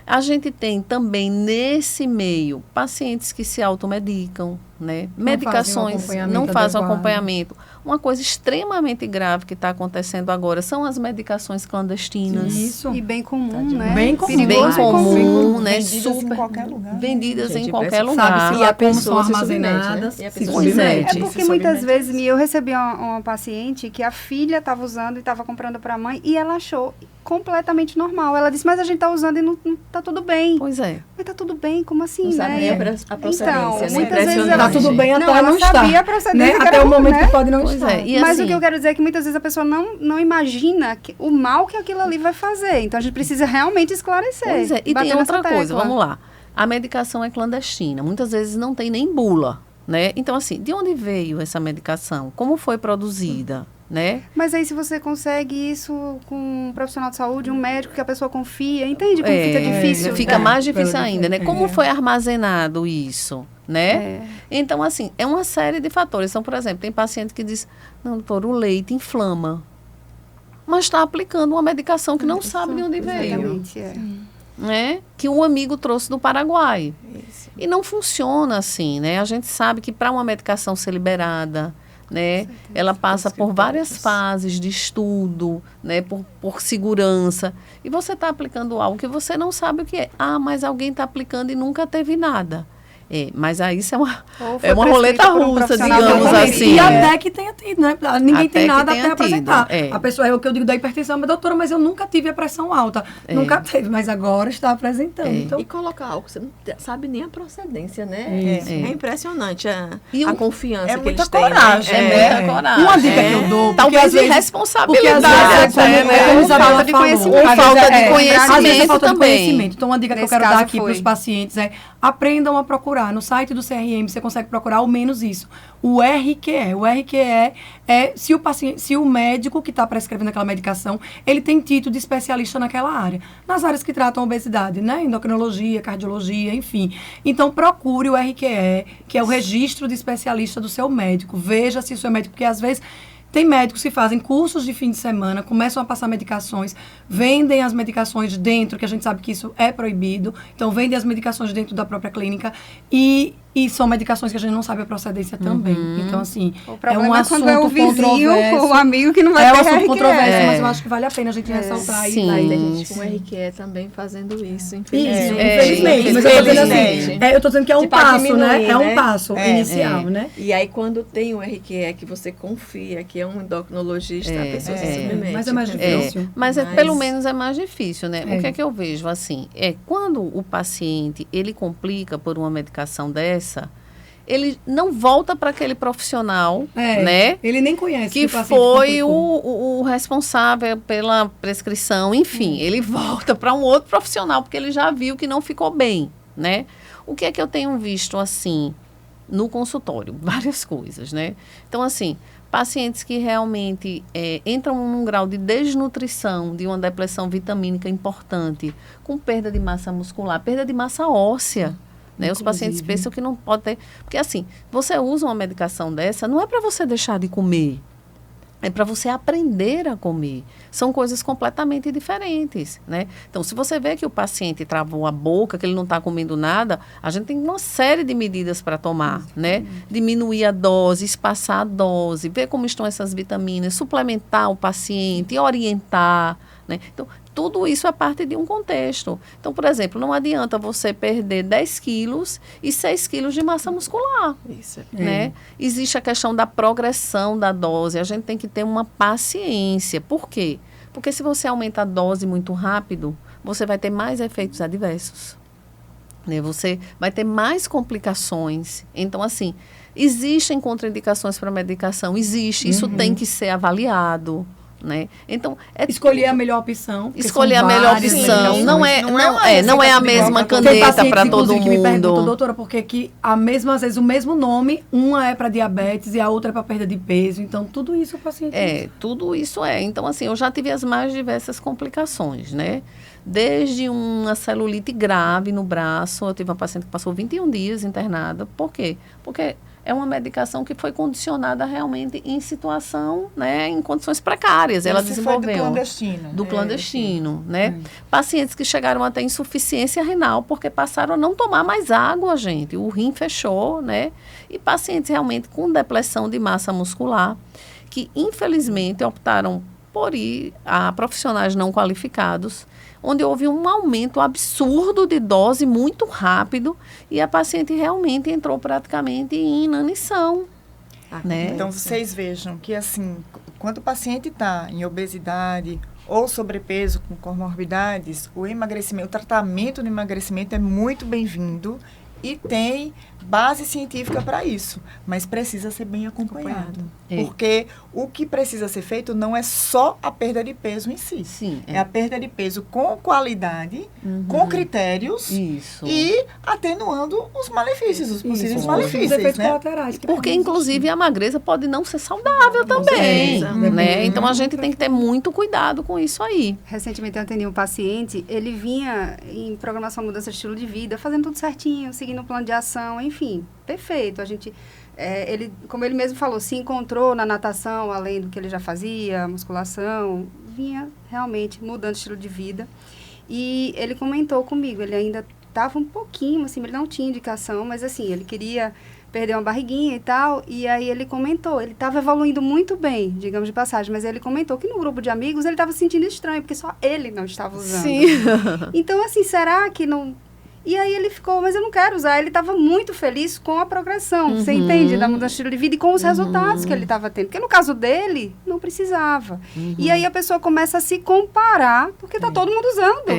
A gente tem também, nesse meio, pacientes que se automedicam, né? Medicações não fazem um acompanhamento. Uma coisa extremamente grave que está acontecendo agora são as medicações clandestinas. Isso. E bem comum, né? Bem comum. Bem Perigoso e comum, né? Vendidas em qualquer lugar. Vendidas Gente, em qualquer parece que lugar. Sabe-se E lá a como são pessoa se submete, armazenadas. né? E a se pessoa se submete. submete. É porque Se muitas submete. vezes eu recebi uma paciente que a filha estava usando e estava comprando para a mãe e ela achou completamente normal. Ela disse, mas a gente está usando e não tá tudo bem. Pois é. Mas tá tudo bem, como assim, Não sabe né? nem a procedência, Então, né? muitas vezes Impressionante. ela... Tá tudo bem até Não, ela não estar. sabia a procedência Né? que Até era o ruim, momento né? que pode não Pois estar. é. E Mas assim, o que eu quero dizer é que muitas vezes a pessoa não imagina o mal que aquilo ali vai fazer. Então, a gente precisa realmente esclarecer. Pois é, e bater tem nessa outra coisa, tecla. vamos lá. A medicação é clandestina, muitas vezes não tem nem bula, né? Então, assim, de onde veio essa medicação? Como foi produzida, né? Mas aí, se você consegue isso com um profissional de saúde, um médico que a pessoa confia, entende como fica difícil? Fica mais difícil Pelo ainda, né? que- Como foi armazenado isso, né? É. Então, assim, é uma série de fatores. Então, por exemplo, tem paciente que diz, não, doutor, o leite inflama. Mas está aplicando uma medicação que não sabe de onde veio. Exatamente, é. Né? Que um amigo trouxe do Paraguai. Isso. E não funciona assim, né? A gente sabe que para uma medicação ser liberada, né, ela passa por várias fases de estudo, né, por segurança. E você está aplicando algo que você não sabe o que é. Ah, mas alguém está aplicando e nunca teve nada. Mas aí isso é uma, Ou foi é uma prescrito roleta por um russa, profissional de digamos saúde. assim. E até que tenha tido, né? Ninguém Até tem que nada tenha até apresentar. tido, é. A pessoa é o que eu digo da hipertensão, mas doutora, mas eu nunca tive a pressão alta. Nunca teve, mas agora está apresentando. Então, E colocar algo que você não sabe nem a procedência, né? Isso. É impressionante E a o- confiança é que muita eles têm. coragem, né? né? muita coragem. uma dica que eu dou, porque Talvez às vezes- irresponsabilidade, Porque às vezes, até, como, né? como Ou Isabela falta de falou, conhecimento. ou Ou falta de às vezes é conhecimento falta de também. conhecimento. Então, uma dica que eu Nesse quero dar caso aqui foi. para os pacientes é aprendam a procurar. No site do CRM, você consegue procurar ao menos isso. O RQE. O RQE é se o médico que está prescrevendo aquela medicação, ele tem título de especialista naquela área. Nas áreas que tratam a obesidade, né? Endocrinologia, cardiologia, enfim. Então, procure o RQE, que é o registro de especialista do seu médico. Veja se o seu médico, porque às vezes tem médicos que fazem cursos de fim de semana, começam a passar medicações, vendem as medicações dentro, que a gente sabe que isso é proibido, então vendem as medicações dentro da própria clínica e E são medicações que a gente não sabe a procedência também. Então, assim, O problema um é quando é o assunto vizinho controverso. ou o amigo que não vai É um ter assunto RQE. controverso, mas eu acho que vale a pena a gente ressaltar Sim. Mas aí. tem gente com RQE também fazendo isso, infelizmente. Infelizmente. Mas eu tô dizendo assim, Infelizmente. eu tô dizendo que é um Tipo, pra passo, diminuir, né? É um né? passo inicial, né? E aí, quando tem um RQE que você confia, que é um endocrinologista, a pessoa se submete. Mas é mais entendeu? difícil. Mas pelo menos é mais difícil, né? É. O que é que eu vejo, assim, quando o paciente, ele complica por uma medicação dessa, ele não volta para aquele profissional, né? Ele nem conhece Que o paciente foi complicou. o responsável pela prescrição, enfim, ele volta para um outro profissional, porque ele já viu que não ficou bem, né? O que é que eu tenho visto, assim, no consultório? Várias coisas, né? Então, assim, pacientes que realmente entram num grau de desnutrição, de uma depressão vitamínica importante, com perda de massa muscular, perda de massa óssea, né? Os pacientes pensam que não pode ter... Porque, assim, você usa uma medicação dessa, não é para você deixar de comer, é para você aprender a comer. São coisas completamente diferentes, né? Então, se você vê que o paciente travou a boca, que ele não está comendo nada, a gente tem uma série de medidas para tomar, né? Diminuir a dose, espaçar a dose, ver como estão essas vitaminas, suplementar o paciente, orientar, né? Então, tudo isso é parte de um contexto. Então, por exemplo, não adianta você perder 10 quilos e 6 quilos de massa muscular. Isso. Né? Existe a questão da progressão da dose. A gente tem que ter uma paciência. Por quê? Porque se você aumenta a dose muito rápido, você vai ter mais efeitos adversos. Né? Você vai ter mais complicações. Então, assim, existem contraindicações para a medicação? Existe. Isso tem que ser avaliado. Né? Então, Escolher a melhor opção. Escolher a melhor opção. Não é a mesma caneta para todo mundo. Que me perguntam, doutora, porque que às vezes o mesmo nome, uma é para diabetes e a outra é para perda de peso. Então, tudo isso o paciente... tudo isso é. Então, assim, eu já tive as mais diversas complicações, né? Desde uma celulite grave no braço, eu tive uma paciente que passou 21 dias internada. Por quê? Porque é uma medicação que foi condicionada realmente em situação, né, em condições precárias. Ela desenvolveu. Foi do clandestino. Do clandestino, né? Pacientes que chegaram até insuficiência renal porque passaram a não tomar mais água, gente. O rim fechou, né? E pacientes realmente com depressão de massa muscular, que infelizmente optaram por ir a profissionais não qualificados, onde houve um aumento absurdo de dose muito rápido e a paciente realmente entrou praticamente em inanição. Né? Então, vocês vejam que, assim, quando o paciente está em obesidade ou sobrepeso com comorbidades, o emagrecimento, o tratamento do emagrecimento é muito bem-vindo e tem base científica para isso, mas precisa ser bem acompanhado. Porque o que precisa ser feito não é só a perda de peso em si. Sim, é a perda de peso com qualidade, com critérios e atenuando os malefícios, os possíveis malefícios. Os efeitos colaterais. Porque, inclusive, a magreza pode não ser saudável também. Né? Então, a gente tem que ter muito cuidado com isso aí. Recentemente, eu atendi um paciente, ele vinha em programação mudança de estilo de vida, fazendo tudo certinho, seguindo o plano de ação, enfim, perfeito. A gente, ele, como ele mesmo falou, se encontrou na natação, além do que ele já fazia, musculação, vinha realmente mudando de estilo de vida. E ele comentou comigo, ele ainda estava um pouquinho, assim, ele não tinha indicação, mas assim, ele queria perder uma barriguinha e tal, e aí ele comentou, ele estava evoluindo muito bem, digamos de passagem, mas ele comentou que no grupo de amigos ele estava se sentindo estranho, porque só ele não estava usando. Sim. Então, assim, será que não... E aí ele ficou, mas eu não quero usar. Ele estava muito feliz com a progressão, você entende? Da mudança de estilo de vida e com os resultados que ele estava tendo. Porque no caso dele, não precisava. E aí a pessoa começa a se comparar, porque está todo mundo usando.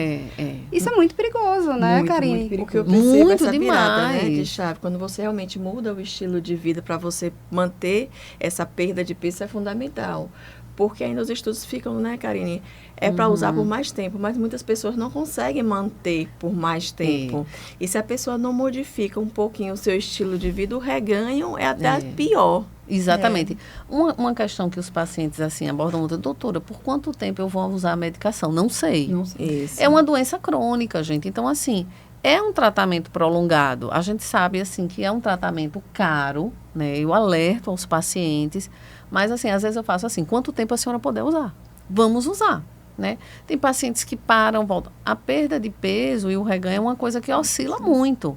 Isso é muito perigoso, né, Karine? O que eu percebo é Muito essa virada, né, demais. de chave. Quando você realmente muda o estilo de vida para você manter essa perda de peso, é fundamental. Porque ainda os estudos ficam, né, Karine? É para usar por mais tempo, mas muitas pessoas não conseguem manter por mais tempo. E se a pessoa não modifica um pouquinho o seu estilo de vida, o reganho é até pior. Exatamente. Uma questão que os pacientes assim abordam outra, doutora, por quanto tempo eu vou usar a medicação? Não sei. Não sei. É uma doença crônica, gente. Então, assim, é um tratamento prolongado. A gente sabe, assim, que é um tratamento caro, né? Eu alerto aos pacientes, mas, assim, às vezes eu faço assim, quanto tempo a senhora puder usar? Vamos usar, né? Tem pacientes que param, voltam. A perda de peso e o reganho é uma coisa que oscila muito.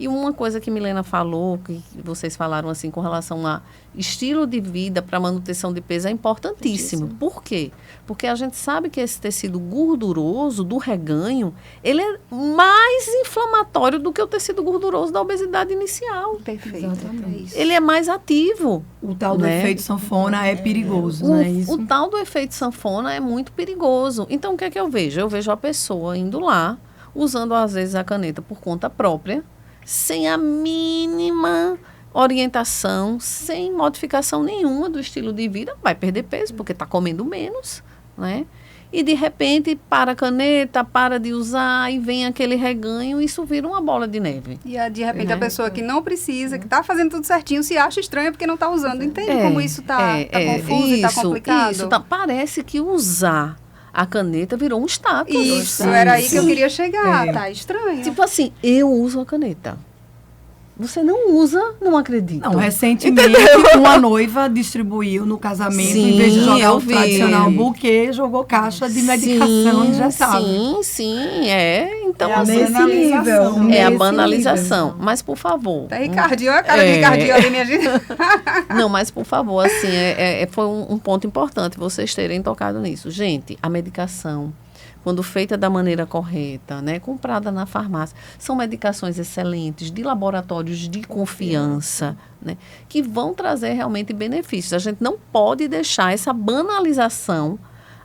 E uma coisa que Milena falou, que vocês falaram assim com relação a estilo de vida para manutenção de peso é importantíssimo. Por quê? Porque a gente sabe que esse tecido gorduroso do reganho, ele é mais inflamatório do que o tecido gorduroso da obesidade inicial. Perfeito. Exatamente. É isso. Ele é mais ativo. O tal do né? efeito sanfona é perigoso, não é isso? O tal do efeito sanfona é muito perigoso. Então, o que é que eu vejo? Eu vejo a pessoa indo lá, usando às vezes a caneta por conta própria, sem a mínima orientação, sem modificação nenhuma do estilo de vida, vai perder peso, porque está comendo menos, né? E, de repente, para a caneta, para de usar, e vem aquele reganho, e isso vira uma bola de neve. E de repente Né? a pessoa que não precisa, que está fazendo tudo certinho, se acha estranha porque não está usando. Entende como isso está confuso e está complicado? Isso, parece que usar a caneta virou um status. Isso, era aí que eu queria chegar. Tá estranho. Tipo assim, eu uso a caneta. Você não usa, não acredito. Não, recentemente uma noiva distribuiu no casamento, em vez de Sim, jogar eu o vi. tradicional buquê, jogou caixa de medicação injetável. Sim, é. Então, É a assim, Nesse banalização. nível. é a nesse banalização. nível. Mas, por favor. Tá Ricardinho, olha a cara de Ricardinho ali, minha gente. Não, mas por favor, assim, foi um ponto importante vocês terem tocado nisso. Gente, a medicação, quando feita da maneira correta, né, comprada na farmácia, são medicações excelentes, de laboratórios de confiança, né, que vão trazer realmente benefícios. A gente não pode deixar essa banalização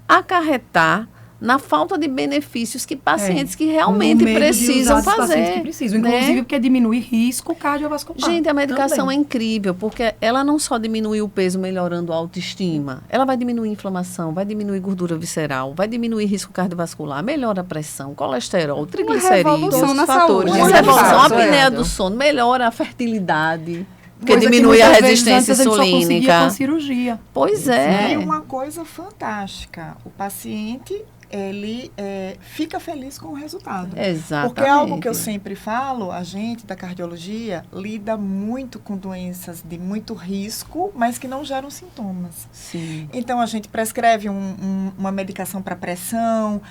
acarretar na falta de benefícios que pacientes que realmente No medo de precisam usar dos pacientes fazer. que precisam, né? inclusive porque diminui risco cardiovascular. Gente, a medicação também. é incrível, porque ela não só diminui o peso melhorando a autoestima, ela vai diminuir inflamação, vai diminuir gordura visceral, vai diminuir risco cardiovascular, melhora a pressão, colesterol, triglicerídeos, revolução na fatores. saúde. uma Isso é revolução, a fato, apneia é. do sono, melhora a fertilidade, porque Coisa que diminui a muitas vezes resistência antes a gente só conseguia insulínica. com cirurgia. Pois E é. uma coisa fantástica, o paciente, ele fica feliz com o resultado. Exatamente. Porque é algo que eu sempre falo, a gente da cardiologia lida muito com doenças de muito risco, mas que não geram sintomas. Sim. Então, a gente prescreve uma medicação para pressão,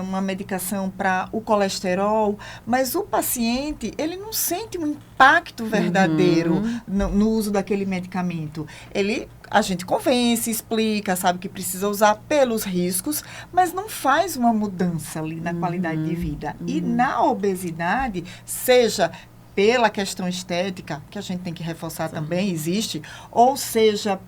uma medicação para o colesterol, mas o paciente, ele não sente um impacto verdadeiro no uso daquele medicamento. A gente convence, explica, sabe que precisa usar pelos riscos, mas não faz uma mudança ali na qualidade de vida. E na obesidade, seja pela questão estética, que a gente tem que reforçar também, existe, ou seja,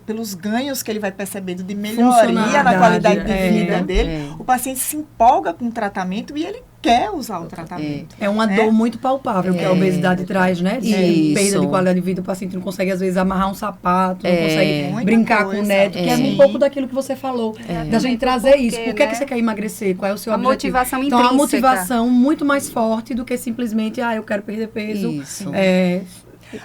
pelos ganhos que ele vai percebendo de melhoria na qualidade de vida dele, o paciente se empolga com o tratamento e ele quer usar o tratamento. É uma dor muito palpável que a obesidade traz, né? De Isso. perda de qualidade de vida, o paciente não consegue, às vezes, amarrar um sapato, não consegue Muita brincar coisa. com o neto, que é um pouco daquilo que você falou, da gente trazer isso. Por que você quer emagrecer? Qual é o seu A objetivo? motivação Então, a intrínseca. motivação muito mais forte do que simplesmente, eu quero perder peso. Isso.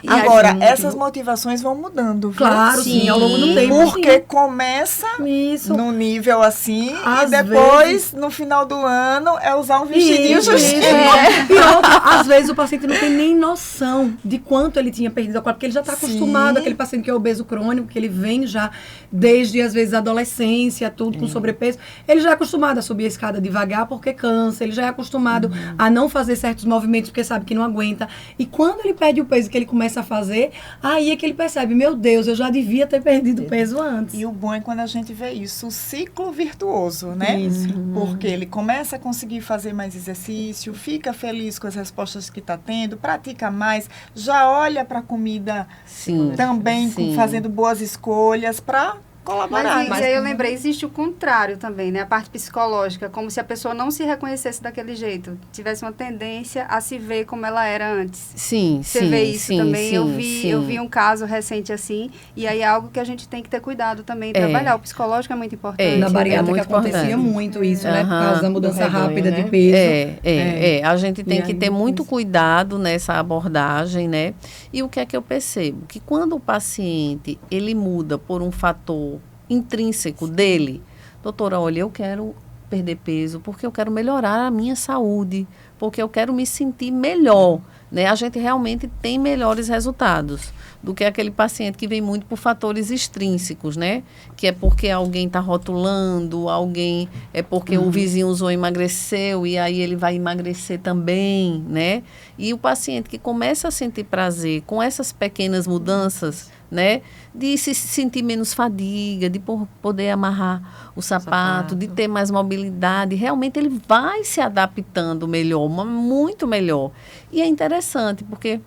E Agora, aí, essas motivações vão mudando, viu? Claro, sim, ao longo do tempo. Porque começa Isso. no nível assim Às e depois, no final do ano, é usar um vestidinho Isso, justinho. E outra, às vezes o paciente não tem nem noção de quanto ele tinha perdido a cota, porque ele já está acostumado, aquele paciente que é obeso crônico, que ele vem já desde, às vezes, a adolescência, tudo com sobrepeso, ele já é acostumado a subir a escada devagar porque cansa, ele já é acostumado a não fazer certos movimentos porque sabe que não aguenta. E quando ele perde o peso que ele começa a fazer, aí é que ele percebe, meu Deus, eu já devia ter perdido peso antes. E o bom é quando a gente vê isso, o ciclo virtuoso, né? Isso. Porque ele começa a conseguir fazer mais exercício, fica feliz com as respostas que está tendo, pratica mais, já olha para a comida Sim. também, Sim. fazendo boas escolhas para colaborar. Mas aí eu lembrei, existe o contrário também, né? A parte psicológica, como se a pessoa não se reconhecesse daquele jeito, tivesse uma tendência a se ver como ela era antes. Sim, Você sim, vê isso sim, também? sim, Eu vi um caso recente assim, e aí é algo que a gente tem que ter cuidado também, trabalhar. O psicológico é muito importante. Na bariátrica muito acontecia importante. muito isso, né? Por Aham. causa da mudança Do reganho, rápida né? de peso. A gente tem E que aí, ter muito depois- cuidado nessa abordagem, né? E o que é que eu percebo? Que quando o paciente, ele muda por um fator intrínseco dele, doutora, olha, eu quero perder peso porque eu quero melhorar a minha saúde, porque eu quero me sentir melhor, né? A gente realmente tem melhores resultados do que aquele paciente que vem muito por fatores extrínsecos, né? Que é porque alguém está rotulando, alguém é porque o vizinho usou emagreceu e aí ele vai emagrecer também, né? E o paciente que começa a sentir prazer com essas pequenas mudanças, né? De se sentir menos fadiga, de poder amarrar o sapato, de ter mais mobilidade, realmente ele vai se adaptando melhor, muito melhor. E é interessante, porque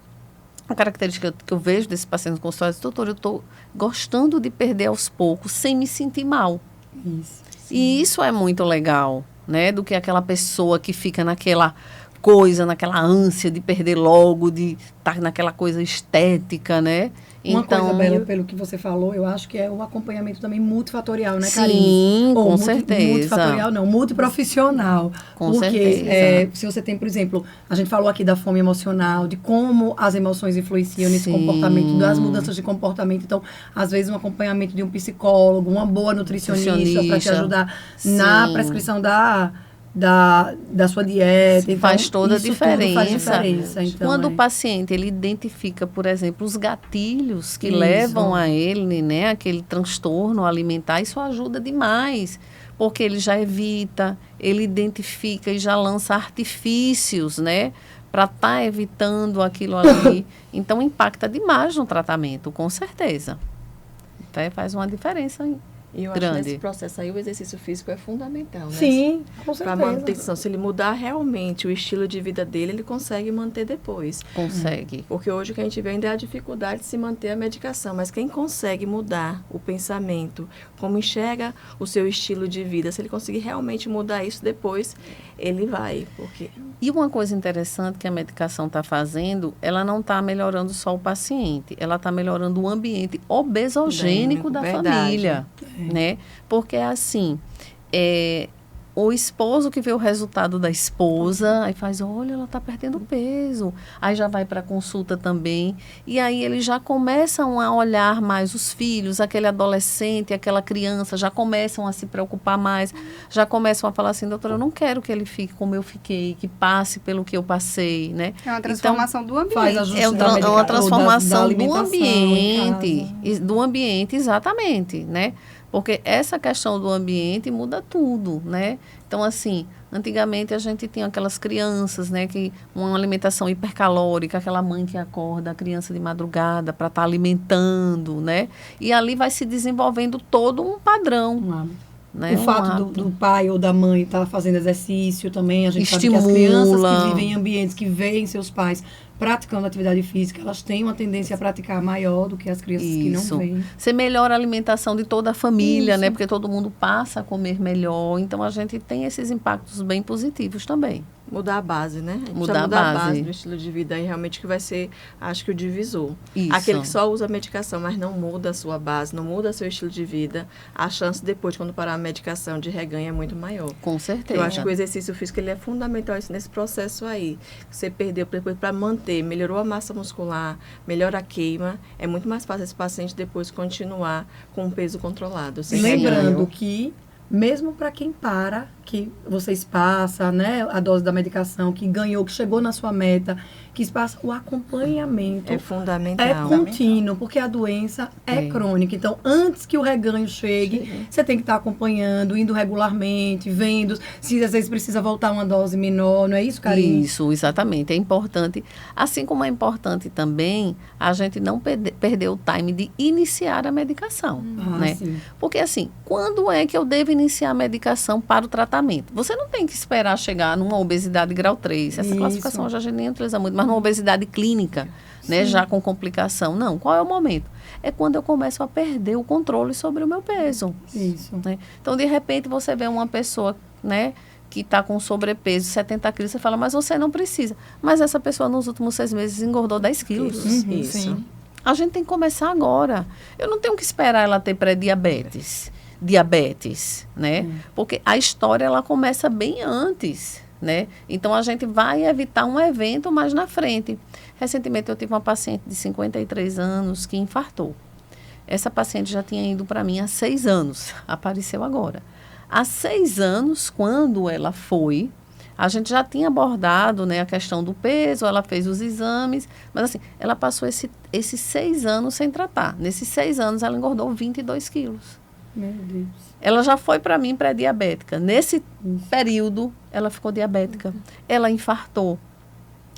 a característica que eu vejo desse paciente no consultório é: doutor, eu estou gostando de perder aos poucos sem me sentir mal. Isso. E isso é muito legal, né? Do que aquela pessoa que fica naquela coisa, naquela ânsia de perder logo, de estar naquela coisa estética, né? Uma então, coisa, Bela, pelo que você falou, eu acho que é o acompanhamento também multifatorial, né, Karine? Sim, com certeza. Multifatorial não, multiprofissional. Com porque, certeza. se você tem, por exemplo, a gente falou aqui da fome emocional, de como as emoções influenciam nesse Sim. comportamento, das mudanças de comportamento. Então, às vezes, um acompanhamento de um psicólogo, uma boa nutricionista para te ajudar na Sim. prescrição da sua dieta. Então, faz toda a isso tudo diferença. faz diferença. Então, Quando o paciente ele identifica, por exemplo, os gatilhos que levam a ele, né, aquele transtorno alimentar, isso ajuda demais, porque ele já evita, ele identifica e já lança artifícios, né, para estar evitando aquilo ali. Então impacta demais no tratamento, com certeza. Até faz uma diferença aí. E eu acho grande. que nesse processo aí o exercício físico é fundamental, né? sim, com Para certeza. manutenção. Se ele mudar realmente o estilo de vida dele, ele consegue manter depois. Consegue. Porque hoje o que a gente vê ainda é a dificuldade de se manter a medicação. Mas quem consegue mudar o pensamento, como enxerga o seu estilo de vida, se ele conseguir realmente mudar isso depois, ele vai. Porque E uma coisa interessante que a medicação está fazendo, ela não está melhorando só o paciente, ela está melhorando o ambiente obesogênico da Verdade. família, né? Porque assim, o esposo que vê o resultado da esposa, aí faz, olha, ela está perdendo peso. Aí já vai para a consulta também. E aí eles já começam a olhar mais os filhos, aquele adolescente, aquela criança, já começam a se preocupar mais, já começam a falar assim, doutora, eu não quero que ele fique como eu fiquei, que passe pelo que eu passei, né? É uma transformação do ambiente. faz ajuste É da uma transformação do alimentação em ambiente. Do ambiente, exatamente, né? Porque essa questão do ambiente muda tudo, né? Então, assim, antigamente a gente tinha aquelas crianças, né? Que uma alimentação hipercalórica, aquela mãe que acorda a criança de madrugada para estar alimentando, né? E ali vai se desenvolvendo todo um padrão. Né? O fato hábito. do pai ou da mãe estar fazendo exercício também, a gente sabe que as Estimula. crianças que vivem em ambientes que veem seus pais praticando atividade física, elas têm uma tendência a praticar maior do que as crianças que não veem. Você melhora a alimentação de toda a família, Isso. né? Porque todo mundo passa a comer melhor. Então, a gente tem esses impactos bem positivos também. mudar a base, né? A gente Mudar precisa mudar a base do estilo de vida aí realmente que vai ser, acho que o divisor. Isso. Aquele que só usa medicação, mas não muda a sua base, não muda seu estilo de vida, a chance depois, quando parar a medicação, de reganho é muito maior. Com certeza. Eu acho que o exercício físico ele é fundamental nesse processo aí. Você perdeu depois para manter, melhorou a massa muscular, melhora a queima, é muito mais fácil esse paciente depois continuar com o peso controlado. sem Lembrando reganho. que, mesmo para quem para, que vocês passam, né, a dose da medicação, que ganhou, que chegou na sua meta, que passa o acompanhamento. É fundamental. É contínuo, porque a doença é crônica. Então, antes que o reganho chegue, você tem que estar acompanhando, indo regularmente, vendo se às vezes precisa voltar uma dose menor, não é isso, Karine? Isso, exatamente. É importante. Assim como é importante também a gente não perder o time de iniciar a medicação, né? Sim. Porque assim, quando é que eu devo iniciar a medicação para o tratamento? Você não tem que esperar chegar numa obesidade grau 3. Essa Isso. classificação a gente nem utiliza muito, mas numa obesidade clínica, né, já com complicação. Não, qual é o momento? É quando eu começo a perder o controle sobre o meu peso. Isso. Né? Então, de repente, você vê uma pessoa, né, que está com sobrepeso, 70 quilos, você fala, mas você não precisa. Mas essa pessoa, nos últimos 6 meses, engordou 10 quilos. Isso. Sim. A gente tem que começar agora. Eu não tenho que esperar ela ter diabetes, né? Porque a história, ela começa bem antes, né? Então, a gente vai evitar um evento mais na frente. Recentemente, eu tive uma paciente de 53 anos que infartou. Essa paciente já tinha ido para mim há 6 anos, apareceu agora. Há 6 anos, quando ela foi, a gente já tinha abordado, né, a questão do peso, ela fez os exames, mas assim, ela passou esses 6 anos sem tratar. Nesses 6 anos, ela engordou 22 quilos. Meu Deus. Ela já foi para mim pré-diabética. Nesse período, ela ficou diabética. Ela infartou.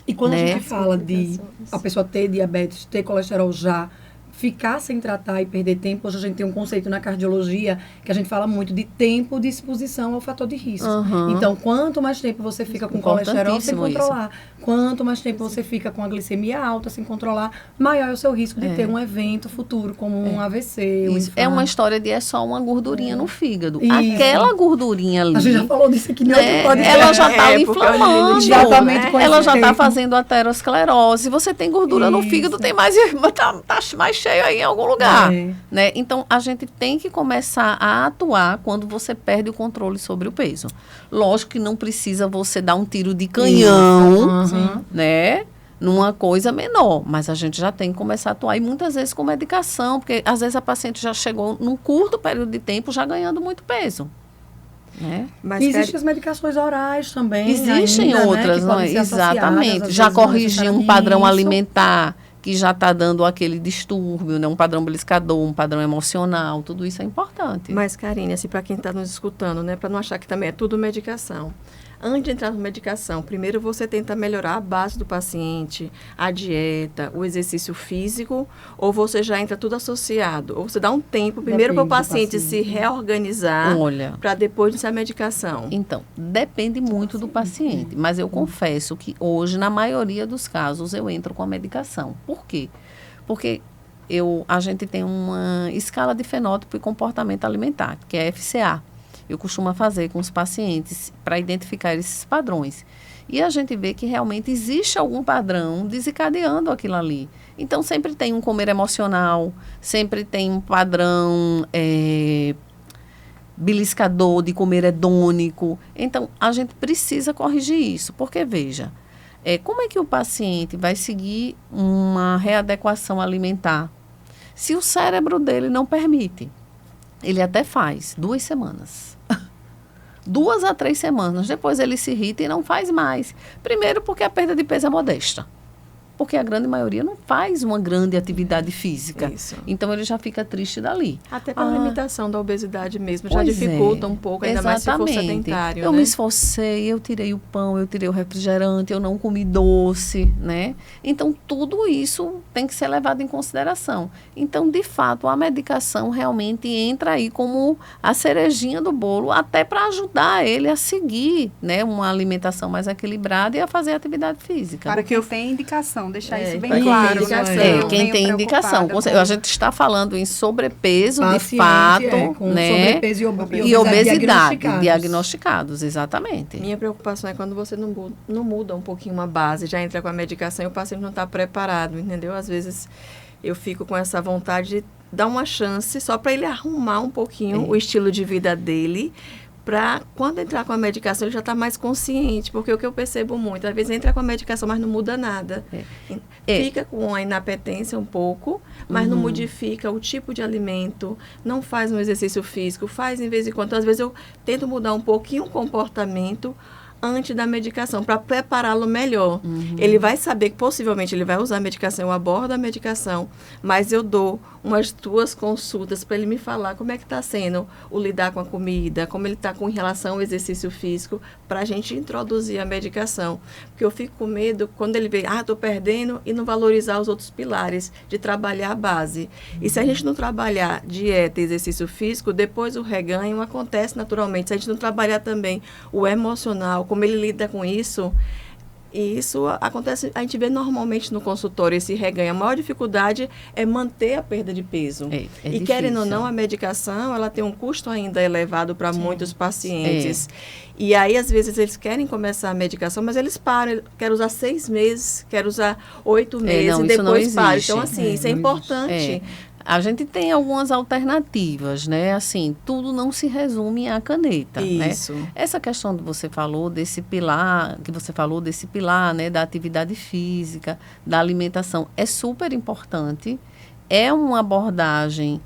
E quando Né? a gente fala de a pessoa ter diabetes, ter colesterol já, ficar sem tratar e perder tempo, hoje a gente tem um conceito na cardiologia que a gente fala muito de tempo de exposição ao fator de risco. Uhum. Então, quanto mais tempo você fica com colesterol sem Importantíssimo controlar, quanto mais tempo você fica com a glicemia alta sem controlar, maior é o seu risco de ter um evento futuro, como um AVC, um Isso. infarto. É uma história de só uma gordurinha no fígado. Isso. Aquela gordurinha ali, A gente já falou disso aqui, né? ela já está inflamando. Exatamente, com Ela esse já está tempo. fazendo aterosclerose. Você tem gordura no Isso. fígado, tem mais, tá mais cheio aí em algum lugar. Né? Então, a gente tem que começar a atuar quando você perde o controle sobre o peso. Lógico que não precisa você dar um tiro de canhão, né? Numa coisa menor, mas a gente já tem que começar a atuar, e muitas vezes com medicação, porque às vezes a paciente já chegou num curto período de tempo já ganhando muito peso. Né? Mas Existem as medicações orais também. Existem ainda, outras, né, que não é? podem ser associadas, Exatamente. às Já vezes, não corrigir um necessariamente padrão isso. alimentar que já está dando aquele distúrbio, né? Um padrão beliscador, um padrão emocional, tudo isso é importante. Mas, Karine, assim, para quem está nos escutando, né, para não achar que também é tudo medicação. Antes de entrar na medicação, primeiro você tenta melhorar a base do paciente, a dieta, o exercício físico, ou você já entra tudo associado? Ou você dá um tempo primeiro para o paciente se reorganizar, Olha, para depois iniciar a medicação? então, depende muito do paciente, mas eu confesso que hoje, na maioria dos casos, eu entro com a medicação. Por quê? Porque a gente tem uma escala de fenótipo e comportamento alimentar, que é FCA. Eu costumo fazer com os pacientes para identificar esses padrões. E a gente vê que realmente existe algum padrão desencadeando aquilo ali. Então, sempre tem um comer emocional, sempre tem um padrão beliscador, de comer hedônico. Então, a gente precisa corrigir isso, porque, veja, como é que o paciente vai seguir uma readequação alimentar se o cérebro dele não permite? Ele até faz 2 semanas. 2 a 3 semanas. Depois ele se irrita e não faz mais. Primeiro porque a perda de peso é modesta. Porque a grande maioria não faz uma grande atividade física. Isso. Então ele já fica triste dali. Até pela limitação da obesidade mesmo, já Pois dificulta um pouco, ainda mais se for sedentário, Eu né? me esforcei, eu tirei o pão, eu tirei o refrigerante, eu não comi doce, né? Então, tudo isso tem que ser levado em consideração. Então, de fato, a medicação realmente entra aí como a cerejinha do bolo, até para ajudar ele a seguir, né, uma alimentação mais equilibrada e a fazer atividade física. Para quem tem indicação, deixar isso bem para quem claro. tem indicação. Né? Eu Quem venho tem indicação. preocupada A gente está falando em sobrepeso, de Paciente, fato, com né? sobrepeso E obesidade diagnosticados. diagnosticados, exatamente. Minha preocupação é quando você não muda um pouquinho uma base, já entra com a medicação e o paciente não está preparado, entendeu? Às vezes eu fico com essa vontade de dar uma chance só para ele arrumar um pouquinho o estilo de vida dele, para quando entrar com a medicação ele já está mais consciente, porque o que eu percebo muito, às vezes entra com a medicação, mas não muda nada. Fica com a inapetência um pouco, mas não modifica o tipo de alimento, não faz um exercício físico, faz em vez em quando. Então, às vezes eu tento mudar um pouquinho o comportamento antes da medicação, para prepará-lo melhor. Ele vai saber que possivelmente ele vai usar a medicação, eu abordo a medicação, mas eu dou umas 2 consultas para ele me falar como é que está sendo o lidar com a comida, como ele está com relação ao exercício físico, para a gente introduzir a medicação. Porque eu fico com medo quando ele vê, estou perdendo, e não valorizar os outros pilares de trabalhar a base. E se a gente não trabalhar dieta e exercício físico, depois o reganho acontece naturalmente. Se a gente não trabalhar também o emocional, como ele lida com isso, e isso acontece, a gente vê normalmente no consultório esse reganho. A maior dificuldade é manter a perda de peso. É e querendo ou não, a medicação, ela tem um custo ainda elevado para muitos pacientes. E aí, às vezes, eles querem começar a medicação, mas eles param. Quer usar 6 meses, quer usar 8 meses não, e isso não depois param. existe. Então, assim, isso é importante. A gente tem algumas alternativas, né? Assim, tudo não se resume à caneta, Isso. né? Essa questão que você falou desse pilar, né? Da atividade física, da alimentação, é super importante. É uma abordagem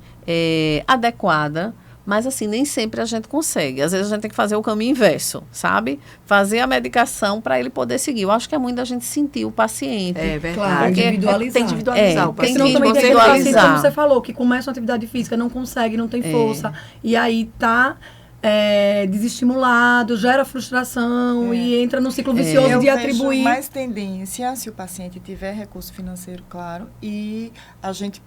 adequada, Mas, assim, nem sempre a gente consegue. Às vezes a gente tem que fazer o caminho inverso, sabe? Fazer a medicação para ele poder seguir. Eu acho que é muito da gente sentir o paciente. É verdade. Claro, Porque individualizar. Tem que individualizar o tem paciente. que Senão também tem aquele individualizar. paciente, como você falou, que começa uma atividade física, não consegue, não tem força, e aí tá desestimulado, gera frustração e entra num ciclo vicioso Eu de vejo atribuir. mais tendência, se o paciente tiver recurso financeiro, claro, e a gente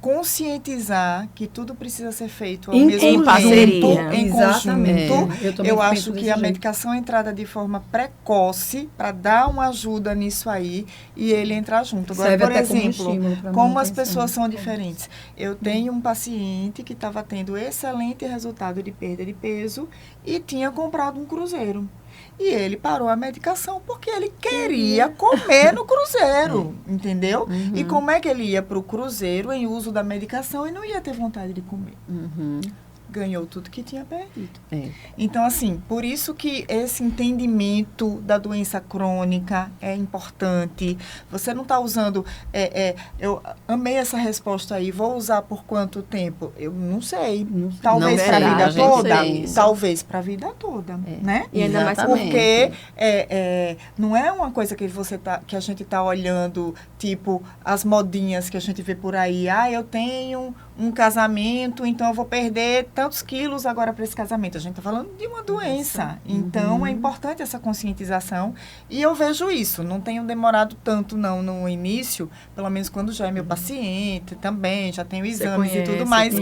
conscientizar que tudo precisa ser feito ao Em mesmo conjunto. parceria. em Exatamente. conjunto. Eu também Eu penso acho que desse a jeito. medicação entrada de forma precoce para dar uma ajuda nisso aí e ele entrar junto. Agora, Serve por até como exemplo, estímulo pra como as manutenção. pessoas são diferentes. Eu tenho um paciente que estava tendo excelente resultado de perda de peso e tinha comprado um cruzeiro. E ele parou a medicação porque ele queria comer no cruzeiro, entendeu? E como é que ele ia para o cruzeiro em uso da medicação e não ia ter vontade de comer? Ganhou tudo que tinha perdido. Então, assim, por isso que esse entendimento da doença crônica é importante. Você não está usando... eu amei essa resposta aí. Vou usar por quanto tempo? Eu não sei. Talvez Não para a será, vida a gente toda. tem isso. Talvez para a vida toda, né? E ainda mais Exatamente. Porque não é uma coisa que a gente está olhando, tipo, as modinhas que a gente vê por aí. Eu tenho um casamento, então eu vou perder tantos quilos agora para esse casamento. A gente está falando de uma doença. Então, é importante essa conscientização. E eu vejo isso. Não tenho demorado tanto, não, no início, pelo menos quando já é meu paciente também, já tenho exames e tudo mais.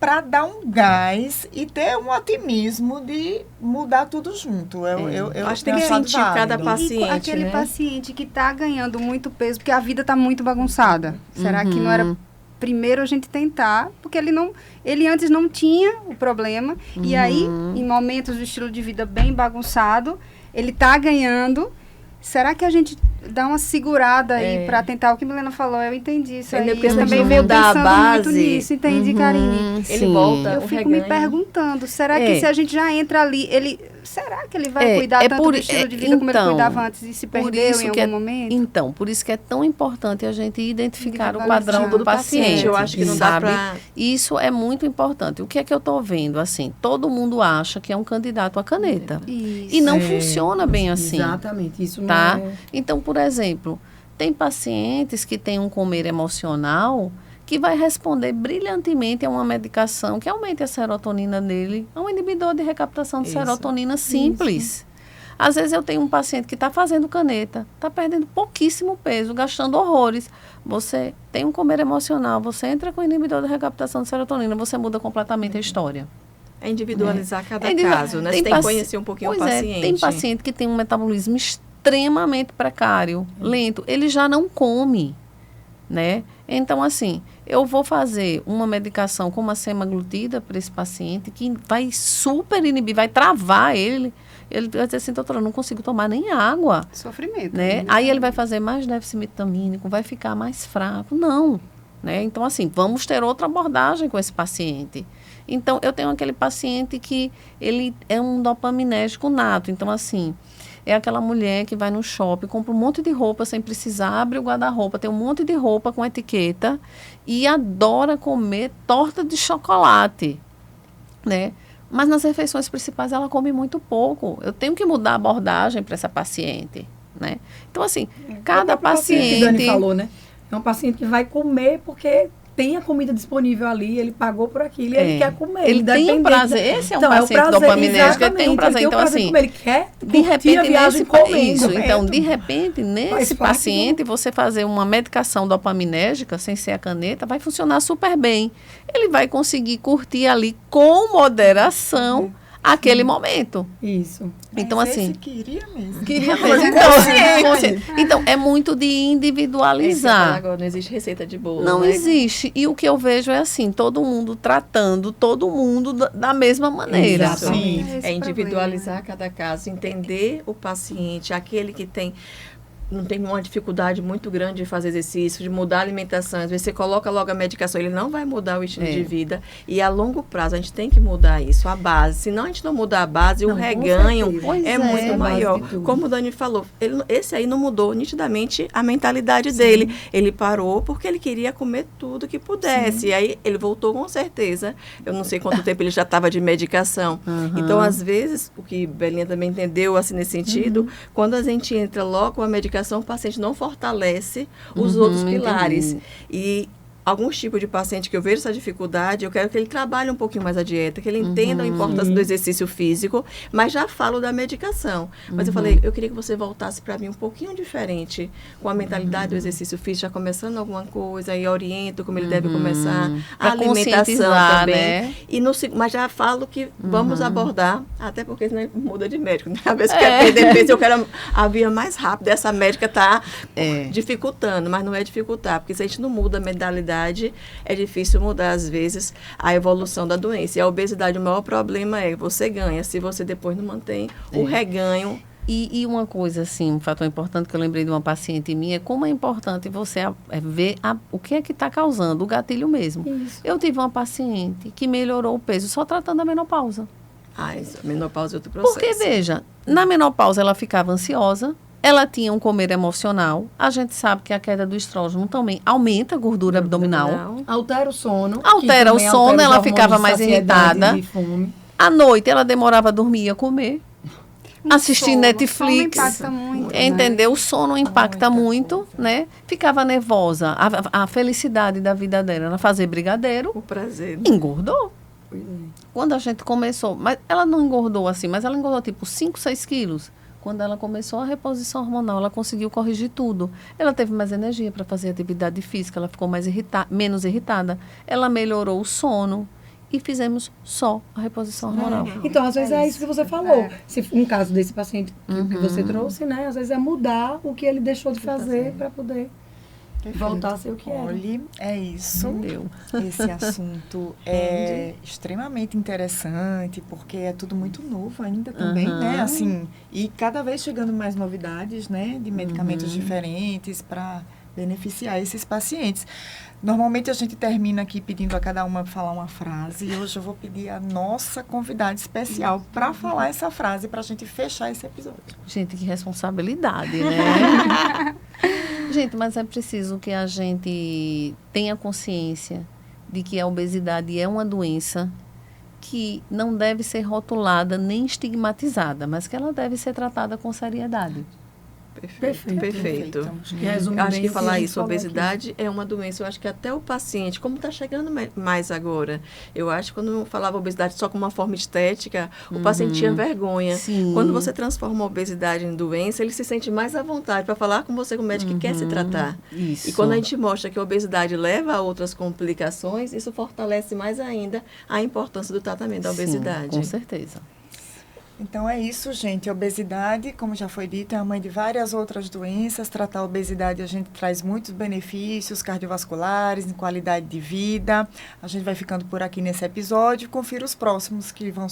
Para dar um gás e ter um otimismo de mudar tudo junto. Eu Acho que tem que tenho achado sentir cada válido. paciente. E aquele né? paciente que está ganhando muito peso, porque a vida está muito bagunçada. Será que não era primeiro a gente tentar, porque ele antes não tinha o problema, e aí, em momentos do estilo de vida bem bagunçado, ele está ganhando. Será que a gente dá uma segurada aí para tentar? O que a Milena falou, eu entendi isso aí. Porque Eu se a gente também não venho mudar a pensando muito base, nisso, entendi, Karine. Ele volta, Eu o fico me reganho. perguntando, será que se a gente já entra ali, será que ele vai cuidar tanto do estilo de vida como ele cuidava antes e se perdeu em algum momento? Então, por isso que é tão importante a gente identificar o Individualizar. padrão do paciente. Eu acho que não dá sabe? pra... Isso é muito importante. O que é que eu estou vendo? Assim, todo mundo acha que é um candidato à caneta. Isso. E não funciona bem assim. Exatamente, isso Tá? não é... Então, por exemplo, tem pacientes que têm um comer emocional que vai responder brilhantemente a uma medicação que aumente a serotonina dele, a um inibidor de recaptação de serotonina simples. Às vezes eu tenho um paciente que está fazendo caneta, está perdendo pouquíssimo peso, gastando horrores. Você tem um comer emocional, você entra com o inibidor de recaptação de serotonina, você muda completamente a história. É individualizar cada É caso, né? Você tem que conhecer um pouquinho o paciente. Tem paciente que tem um metabolismo extremamente precário, lento, ele já não come, né? Então, assim, eu vou fazer uma medicação como a semaglutida para esse paciente que vai super inibir, vai travar ele. Ele vai dizer assim, doutora, eu não consigo tomar nem água. Sofrimento. Né? Aí ele vai fazer mais déficit vitamínico, vai ficar mais fraco. Não. Né? Então, assim, vamos ter outra abordagem com esse paciente. Então, eu tenho aquele paciente que ele é um dopaminérgico nato. Então, assim, é aquela mulher que vai no shopping, compra um monte de roupa sem precisar, abre o guarda-roupa, tem um monte de roupa com etiqueta e adora comer torta de chocolate, né? Mas nas refeições principais ela come muito pouco. Eu tenho que mudar a abordagem para essa paciente, né? Então, assim, cada paciente... que a Dani falou, né? É um paciente que vai comer porque tem a comida disponível ali, ele pagou por aquilo e ele quer comer. Ele tem um prazer. Esse é um paciente dopaminérgico, ele tem um prazer. Então, assim, ele quer de repente, a viagem comendo. Então, de repente, nesse paciente, você fazer uma medicação dopaminérgica, sem ser a caneta, vai funcionar super bem. Ele vai conseguir curtir ali com moderação aquele momento. Isso. Então, Mas assim... esse queria mesmo. Queria mesmo. Então, é muito de individualizar. Agora não existe receita de bolo. Não né? existe. E o que eu vejo é assim, todo mundo tratando todo mundo da mesma maneira. Sim. É individualizar cada caso, entender o paciente, aquele que tem não tem uma dificuldade muito grande de fazer exercício, de mudar a alimentação. Às vezes você coloca logo a medicação, ele não vai mudar o estilo de vida. E a longo prazo a gente tem que mudar isso, a base. Senão a gente não mudar a base, o reganho é muito maior. Como o Dani falou, esse aí não mudou nitidamente a mentalidade dele. Ele parou porque ele queria comer tudo que pudesse. E aí ele voltou com certeza. Eu não sei quanto tempo ele já estava de medicação. Então, às vezes, o que Belinha também entendeu assim nesse sentido, quando a gente entra logo com a medicação, o paciente não fortalece os outros pilares. E alguns tipos de paciente que eu vejo essa dificuldade, eu quero que ele trabalhe um pouquinho mais a dieta, que ele entenda a importância do exercício físico, mas já falo da medicação. Mas eu falei, eu queria que você voltasse para mim um pouquinho diferente, com a mentalidade do exercício físico, já começando alguma coisa, e oriento como ele deve começar, a alimentação também. Né? Mas já falo que vamos abordar, até porque senão muda de médico. Né? Às vezes quer perder peso, eu quero a via mais rápida, essa médica está dificultando, mas não é dificultar, porque se a gente não muda a mentalidade, é difícil mudar, às vezes, a evolução da doença. E a obesidade, o maior problema é que você ganha, se você depois não mantém o reganho. E uma coisa, assim, um fator importante que eu lembrei de uma paciente minha, como é importante você ver o que é que está causando, o gatilho mesmo. Isso. Eu tive uma paciente que melhorou o peso só tratando a menopausa. A menopausa é outro processo. Porque, veja, na menopausa ela ficava ansiosa, ela tinha um comer emocional. A gente sabe que a queda do estrógeno também aumenta a gordura abdominal. Altera o sono. Altera o sono, ela ficava mais irritada. À noite, ela demorava a dormir e a comer. Assistir Netflix. O sono impacta muito, entendeu? Né? O sono impacta muito, né? Ficava nervosa. A felicidade da vida dela era fazer brigadeiro. O prazer. Engordou. Quando a gente começou, mas ela não engordou assim, mas ela engordou tipo 5, 6 quilos. Quando ela começou a reposição hormonal, ela conseguiu corrigir tudo. Ela teve mais energia para fazer atividade física, ela ficou menos irritada. Ela melhorou o sono e fizemos só a reposição hormonal. Então, às vezes é isso que você falou. Se um caso desse paciente que você trouxe, né? Às vezes é mudar o que ele deixou de fazer para poder voltar a ser o que era. Olha, é isso. Esse assunto é extremamente interessante, porque é tudo muito novo ainda também, né? Assim, e cada vez chegando mais novidades, né? De medicamentos diferentes para beneficiar esses pacientes. Normalmente a gente termina aqui pedindo a cada uma falar uma frase, e hoje eu vou pedir a nossa convidada especial para falar essa frase para a gente fechar esse episódio. Gente, que responsabilidade, né? Gente, mas é preciso que a gente tenha consciência de que a obesidade é uma doença que não deve ser rotulada nem estigmatizada, mas que ela deve ser tratada com seriedade. Perfeito. Acho que falar isso, obesidade é uma doença. Eu acho que até o paciente, como está chegando mais agora, eu acho que quando eu falava obesidade só com uma forma estética, o paciente tinha vergonha. Sim. Quando você transforma a obesidade em doença, ele se sente mais à vontade para falar com você, com o médico que quer se tratar. Isso. E quando a gente mostra que a obesidade leva a outras complicações, isso fortalece mais ainda a importância do tratamento da obesidade. Com certeza. Então é isso, gente. A obesidade, como já foi dito, é a mãe de várias outras doenças. Tratar a obesidade, a gente traz muitos benefícios cardiovasculares, em qualidade de vida. A gente vai ficando por aqui nesse episódio. Confira os próximos que vão surgir.